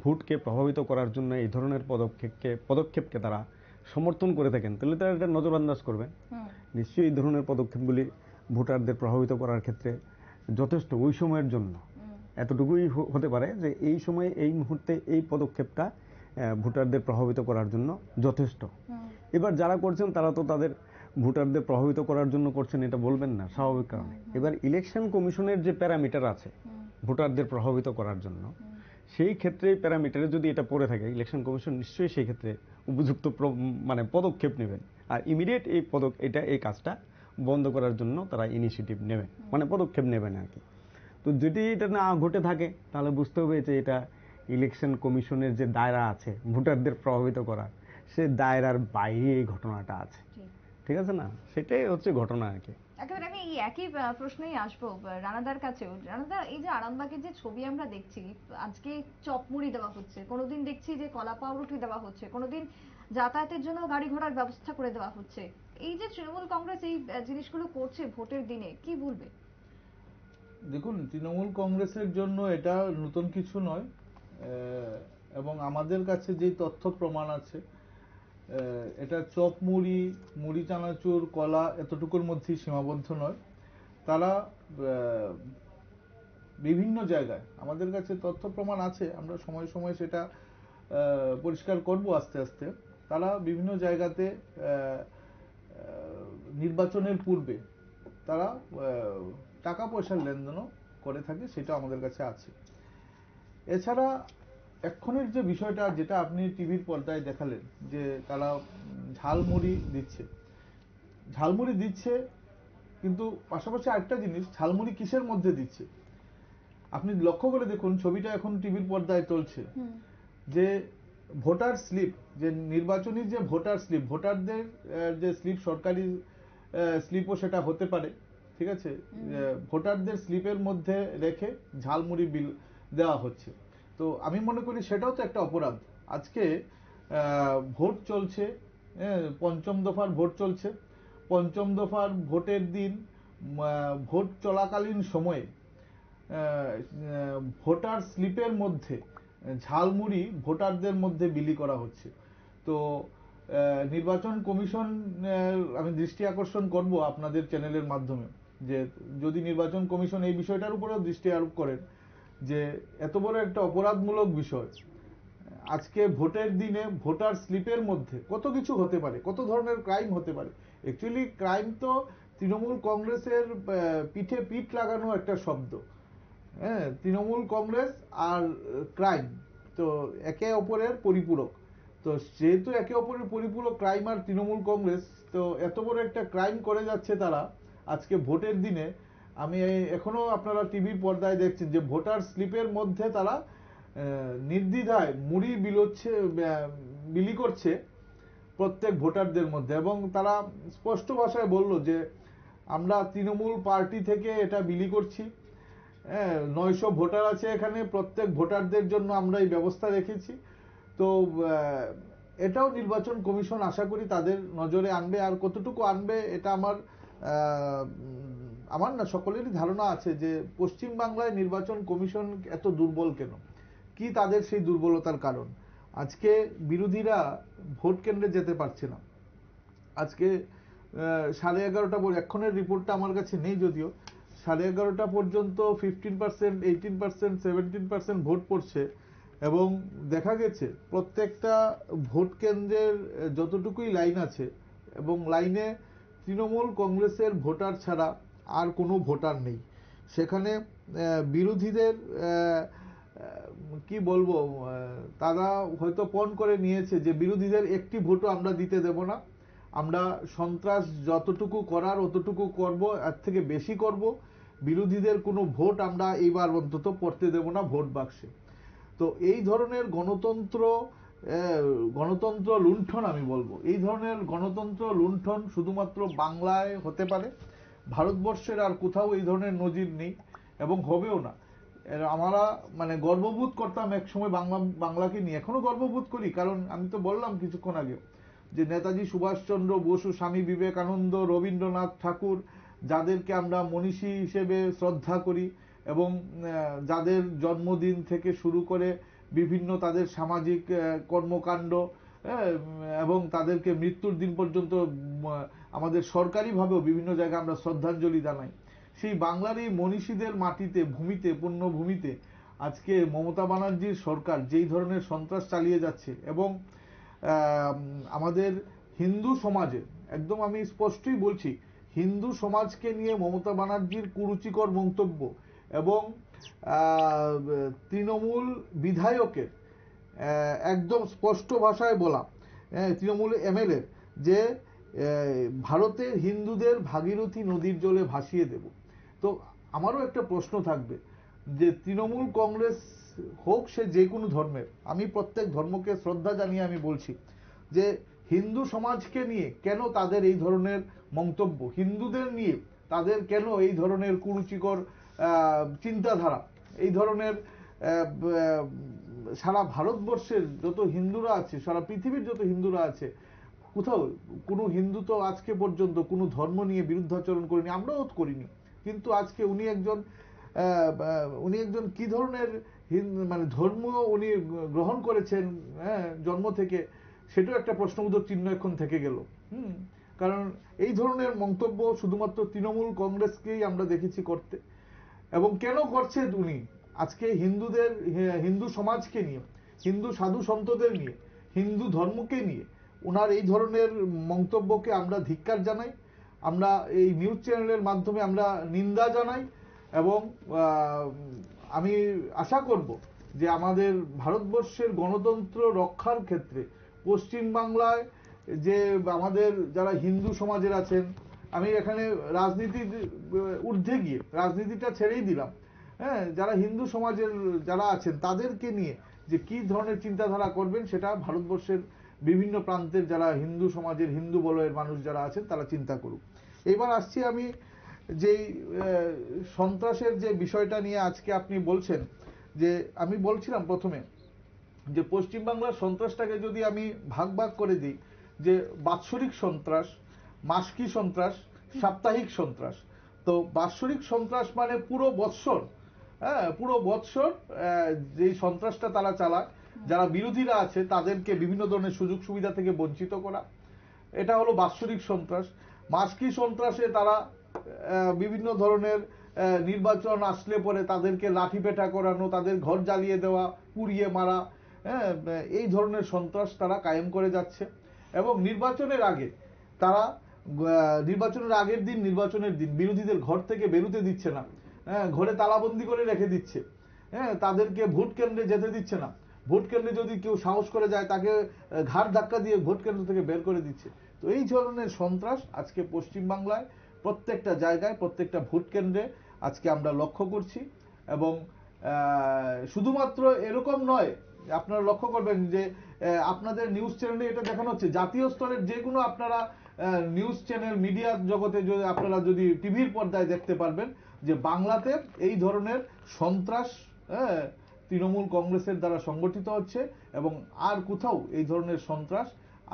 ভোটকে প্রভাবিত করার জন্য এই ধরনের পদক্ষেপকে তারা সমর্থন করে থাকেন, তাহলে তারা এটা নজরআন্দাজ করবেন। নিশ্চয়ই এই ধরনের পদক্ষেপগুলি ভোটারদের প্রভাবিত করার ক্ষেত্রে যথেষ্ট, ওই সময়ের জন্য এতটুকুই হতে পারে যে এই সময়ে এই মুহূর্তে এই পদক্ষেপটা ভোটারদের প্রভাবিত করার জন্য যথেষ্ট। এবার যারা করছেন তারা তো তাদের ভোটারদের প্রভাবিত করার জন্য করছেন এটা বলবেন না, স্বাভাবিক কারণে। এবার ইলেকশন কমিশনের যে প্যারামিটার আছে ভোটারদের প্রভাবিত করার জন্য, সেই ক্ষেত্রে প্যারামিটারে যদি এটা পড়ে থাকে, ইলেকশন কমিশন নিশ্চয়ই সেই ক্ষেত্রে উপযুক্ত মানে পদক্ষেপ নেবেন, আর ইমিডিয়েট এই কাজটা বন্ধ করার জন্য তারা ইনিশিয়েটিভ নেবেন, মানে পদক্ষেপ নেবেন আর কি। তো যদি এটা না ঘটে থাকে তাহলে বুঝতে হবে যে এটা ইলেকশন কমিশনের যে দায়রা আছে ভোটারদের প্রভাবিত করার, সে দায়রার বাইরে এই ঘটনাটা আছে, ঠিক আছে না? সেটাই হচ্ছে ঘটনা আর কি। একেবারে আমি এই একই প্রশ্নেই আসবো রানাদার কাছেও। রানাদা, এই যে আরামবাগের যে ছবি আমরা দেখছি, আজকে চপমুড়ি দেওয়া হচ্ছে, কোনোদিন দেখছি যে কলা পাউরুটি দেওয়া হচ্ছে, কোনোদিন যাতায়াতের জন্য গাড়ি ঘোড়ার ব্যবস্থা করে দেওয়া হচ্ছে, এই যে তৃণমূল কংগ্রেস এই জিনিসগুলো করছে ভোটের দিনে, কি বলবে? দেখুন, তৃণমূল কংগ্রেসের জন্য এটা নতুন কিছু নয়, এবং আমাদের কাছে যে তথ্য প্রমাণ আছে, এটা চপ মুড়ি, মুড়ি চানাচুর, কলা এতটুকুর মধ্যেই সীমাবদ্ধ নয়। তারা বিভিন্ন জায়গায়, আমাদের কাছে তথ্য প্রমাণ আছে, আমরা সময় সময় সেটা পরিষ্কার করব আস্তে আস্তে। তারা বিভিন্ন জায়গাতে নির্বাচনের পূর্বে তারা টাকা পয়সার লেনদেনও করে থাকে, সেটা আমাদের কাছে আছে। এছাড়া এক্ষণের যে বিষয়টা, যেটা আপনি টিভির পর্দায় দেখালেন, যে তারা ঝালমুড়ি দিচ্ছে, কিন্তু পাশাপাশি আরেকটা জিনিস, ঝালমুড়ি কিসের মধ্যে দিচ্ছে আপনি লক্ষ্য করে দেখুন। ছবিটা এখন টিভির পর্দায় চলছে, যে ভোটার স্লিপ, যে নির্বাচনী যে ভোটার স্লিপ, ভোটারদের যে স্লিপ, সরকারি স্লিপও সেটা হতে পারে, ঠিক আছে, ভোটারদের স্লিপের মধ্যে রেখে ঝালমুড়ি বিল দেওয়া হচ্ছে। তো আমি মনে করি সেটাও তো একটা অপরাধ। আজকে ভোট চলছে, পঞ্চম দফার ভোট চলছে। পঞ্চম দফার ভোটের দিন, ভোট চলাকালীন সময়ে ভোটার স্লিপের মধ্যে ঝালমুড়ি ভোটারদের মধ্যে বিলি করা হচ্ছে। তো নির্বাচন কমিশন, আমি দৃষ্টি আকর্ষণ করব আপনাদের চ্যানেলের মাধ্যমে, যে যদি নির্বাচন কমিশন এই বিষয়টার উপরেও দৃষ্টি আরোপ করেন, যে এত বড় একটা অপরাধমূলক বিষয়, আজকে ভোটের দিনে ভোটার স্লিপের মধ্যে কত কিছু হতে পারে, কত ধরনের ক্রাইম হতে পারে। অ্যাকচুয়ালি ক্রাইম তো তৃণমূল কংগ্রেসের পিঠে পিঠ লাগানো একটা শব্দ। হ্যাঁ, তৃণমূল কংগ্রেস আর ক্রাইম তো একে অপরের পরিপূরক। তো যেহেতু একে অপরের পরিপূরক ক্রাইম আর তৃণমূল কংগ্রেস, তো এত বড় একটা ক্রাইম করে যাচ্ছে তারা আজকে ভোটের দিনে। আমি এখনো আপনারা টিভির পর্দায় দেখছেন যে ভোটার স্লিপের মধ্যে তারা নির্দ্বিধায় মুড়ি বিলি করছে প্রত্যেক ভোটারদের মধ্যে, এবং তারা স্পষ্ট ভাষায় বলল যে আমরা তৃণমূল পার্টি থেকে এটা বিলি করছি। 900 ভোটার আছে এখানে, প্রত্যেক ভোটারদের জন্য আমরা এই ব্যবস্থা রেখেছি। তো এটাও নির্বাচন কমিশন আশা করি তাদের নজরে আনবে। আর কতটুকু আনবে এটা আমার না সকলেরই ধারণা আছে যে পশ্চিম বাংলায় নির্বাচন কমিশন এত দুর্বল কেন, কি তাদের সেই দুর্বলতার কারণ। আজকে বিরোধীরা ভোট কেন্দ্রে যেতে পারছে না। আজকে 11:30 এক্ষণের রিপোর্টটা আমার কাছে নেই, যদিও 11:30 পর্যন্ত 15%, 18%, 17% ভোট পড়ছে, এবং দেখা গেছে প্রত্যেকটা ভোট কেন্দ্রের যতটুকুই লাইন আছে, এবং লাইনে তৃণমূল কংগ্রেসের ভোটার ছাড়া আর কোনো ভোটার নেই। সেখানে বিরোধীদের কি বলবো, তারা হয়তো পণ করে নিয়েছে যে বিরোধীদের একটি ভোটও আমরা দিতে দেব না, আমরা সন্ত্রাস যতটুকু করার অতটুকু করব, এর থেকে বেশি করব, বিরোধীদের কোনো ভোট আমরা এইবার অন্তত পড়তে দেব না ভোট বাক্সে। তো এই ধরনের গণতন্ত্র লুণ্ঠন, আমি বলবো এই ধরনের গণতন্ত্র লুণ্ঠন শুধুমাত্র বাংলায় হতে পারে, ভারতবর্ষের আর কোথাও এই ধরনের নজির নেই এবং হবেও না। আমরা গর্ববোধ করতাম এক সময় বাংলাকে নিয়ে, এখনো গর্ববোধ করি, কারণ আমি তো বললাম কিছুক্ষণ আগে যে নেতাজি সুভাষচন্দ্র বসু, স্বামী বিবেকানন্দ, রবীন্দ্রনাথ ঠাকুর, যাদেরকে আমরা মনীষী হিসেবে শ্রদ্ধা করি, এবং যাদের জন্মদিন থেকে শুরু করে বিভিন্ন তাদের সামাজিক কর্মকাণ্ড, এবং তাদেরকে মৃত্যুর দিন পর্যন্ত আমাদের সরকারিভাবেও বিভিন্ন জায়গায় আমরা শ্রদ্ধাঞ্জলি জানাই। সেই বাংলার এই মনীষীদের মাটিতে, ভূমিতে, পুণ্যভূমিতে আজকে মমতা ব্যানার্জির সরকার যেই ধরনের সন্ত্রাস চালিয়ে যাচ্ছে, এবং আমাদের হিন্দু সমাজে, একদম আমি স্পষ্টই বলছি, হিন্দু সমাজকে নিয়ে মমতা ব্যানার্জির কুরুচিকর মন্তব্য, এবং তৃণমূল বিধায়কের একদম স্পষ্ট ভাষায় বলা, তৃণমূল এমএলএ, যে ভারতে হিন্দুদের ভাগীরথী নদীর জলে ভাসিয়ে দেব। তো আমারও একটা প্রশ্ন থাকবে যে তৃণমূল কংগ্রেস হোক সে যে কোনো ধর্মের, আমি প্রত্যেক ধর্মকে শ্রদ্ধা জানিয়ে আমি বলছি যে হিন্দু সমাজকে নিয়ে কেন তাদের এই ধরনের মন্তব্য, হিন্দুদের নিয়ে তাদের কেন এই ধরনের কুরুচিকর চিন্তাধারা, এই ধরনের সারা ভারতবর্ষের যত হিন্দুরা আছে, সারা পৃথিবীর যত হিন্দুরা আছে, কোথাও কোনো হিন্দু তো আজকে পর্যন্ত কোনো ধর্ম নিয়ে বিরুদ্ধাচরণ করেনি, আমরাও করিনি। কিন্তু আজকে উনি একজন কি ধরনের মানে ধর্ম উনি গ্রহণ করেছেন জন্ম থেকে, সেটাও একটা প্রশ্নবোধক চিহ্ন এখন থেকে গেল। কারণ এই ধরনের মন্তব্য শুধুমাত্র তৃণমূল কংগ্রেসকেই আমরা দেখেছি করতে। এবং কেন করছে উনি আজকে হিন্দু সমাজকে নিয়ে, হিন্দু সাধু সন্তদের নিয়ে, হিন্দু ধর্মকে নিয়ে ওনার এই ধরনের মন্তব্যকে আমরা ধিক্কার জানাই। আমরা এই নিউজ চ্যানেলের মাধ্যমে আমরা নিন্দা জানাই এবং আমি আশা করব যে আমাদের ভারতবর্ষের গণতন্ত্র রক্ষার ক্ষেত্রে পশ্চিমবাংলায় যে আমাদের যারা হিন্দু সমাজের আছেন, আমি এখানে রাজনীতির ঊর্ধ্বে গিয়ে রাজনীতিটা ছেড়েই দিলাম, যারা হিন্দু সমাজের যারা আছেন তাদেরকে নিয়ে যে কি ধরনের চিন্তাধারা করবেন সেটা ভারতবর্ষের বিভিন্ন প্রান্তের যারা হিন্দু সমাজের হিন্দু বলয়ের মানুষ যারা আছেন তারা চিন্তা করুক। এবার আসছি আমি যেই সন্ত্রাসের যে বিষয়টা নিয়ে আজকে আপনি বলছেন, যে আমি বলছিলাম প্রথমে যে পশ্চিমবাংলার সন্ত্রাসটাকে যদি আমি ভাগ ভাগ করে দিই, যে বাৎসরিক সন্ত্রাস, মাসকি সন্ত্রাস, সাপ্তাহিক সন্ত্রাস। তো বাৎসরিক সন্ত্রাস মানে পুরো বৎসর, পুরো বৎসর যে সন্ত্রাসটা তারা চালায়, যারা বিরোধীরা আছে তাদেরকে বিভিন্ন ধরনের সুযোগ সুবিধা থেকে বঞ্চিত করা, এটা হলো বাৎসরিক সন্ত্রাস। মাসকি সন্ত্রাসে তারা বিভিন্ন ধরনের নির্বাচন আসলে পরে তাদেরকে লাঠি পেটা করানো, তাদের ঘর জ্বালিয়ে দেওয়া, পুড়িয়ে মারা, এই ধরনের সন্ত্রাস তারা কায়েম করে যাচ্ছে। এবং নির্বাচনের আগে তারা নির্বাচনের আগের দিন, নির্বাচনের দিন বিরোধীদের ঘর থেকে বেরোতে দিচ্ছে না, ঘরে তালাবন্দি করে রেখে দিচ্ছে, তাদেরকে ভোট কেন্দ্রে যেতে দিচ্ছে না, ভোট কেন্দ্রে যদি কেউ সাহস করে যায় তাকে ঘাড় ধাক্কা দিয়ে ভোট কেন্দ্র থেকে বের করে দিচ্ছে। তো এই ধরনের সন্ত্রাস আজকে পশ্চিমবাংলায় প্রত্যেকটা জায়গায়, প্রত্যেকটা ভোট কেন্দ্রে আজকে আমরা লক্ষ্য করছি। এবং শুধুমাত্র এরকম নয়, আপনারা লক্ষ্য করবেন যে আপনাদের নিউজ চ্যানেলে এটা দেখানো হচ্ছে, জাতীয় স্তরের যে কোনো আপনারা নিউজ চ্যানেল মিডিয়া জগতে যদি আপনারা যদি টিভির পর্দায় দেখতে পারবেন যে বাংলাতে এই ধরনের সন্ত্রাস তৃণমূল কংগ্রেসের দ্বারা সংগঠিত হচ্ছে। এবং আর কোথাও এই ধরনের সন্ত্রাস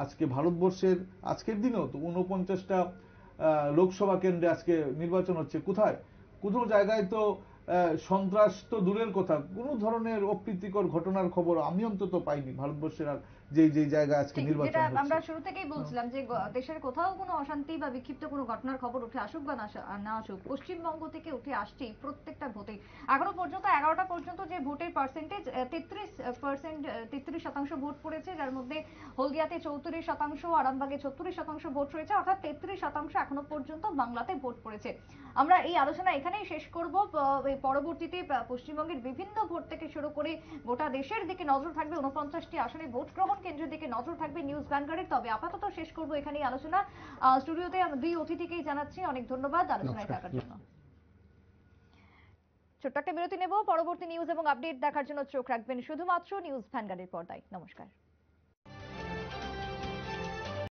আজকে ভারতবর্ষের আজকের দিনেও তো 49টা লোকসভা কেন্দ্রে আজকে নির্বাচন হচ্ছে, কোথায় কোনো জায়গায় তো সন্ত্রাস তো দূরের কথা, কোনো ধরনের অপ্রীতিকর ঘটনার খবর আমি অন্তত পাইনি ভারতবর্ষের আর যেই জায়গায় আজকে নির্বাচন হচ্ছে। আমরা শুরু থেকেই বলছিলাম যে দেশের কোথাও কোনো অশান্তি বা বিক্ষিপ্ত কোনো ঘটনার খবর উঠে আসুক বা না আসুক, পশ্চিমবঙ্গ থেকে উঠে আসছে প্রত্যেকটা ভোটে। এখনো পর্যন্ত 11টা পর্যন্ত যে ভোটের পার্সেন্টেজ 33% ভোট পড়েছে, যার মধ্যে হলদিয়াতে 34%, আরামবাগে 36% ভোট রয়েছে, অর্থাৎ 33% এখনো পর্যন্ত বাংলাতে ভোট পড়েছে। আমরা এই আলোচনা এখানেই শেষ করব। পরবর্তীতে পশ্চিমবঙ্গের বিভিন্ন ভোট থেকে শুরু করে গোটা দেশের দিকে নজর থাকবে, 49টি আসনে ভোট গ্রহণ কেন্দ্রের দিকে নজর থাকবে নিউজ ভ্যানগার্ডের। তবে আপাতত শেষ করব এখানেই আলোচনা। স্টুডিওতে দুই অতিথিকেই জানাচ্ছি অনেক ধন্যবাদ আলোচনায় থাকার জন্য। ছোট্ট একটা বিরতি নেব, পরবর্তী নিউজ এবং আপডেট দেখার জন্য চোখ রাখবেন শুধুমাত্র নিউজ ভ্যানগার্ডের পর্দায়। নমস্কার।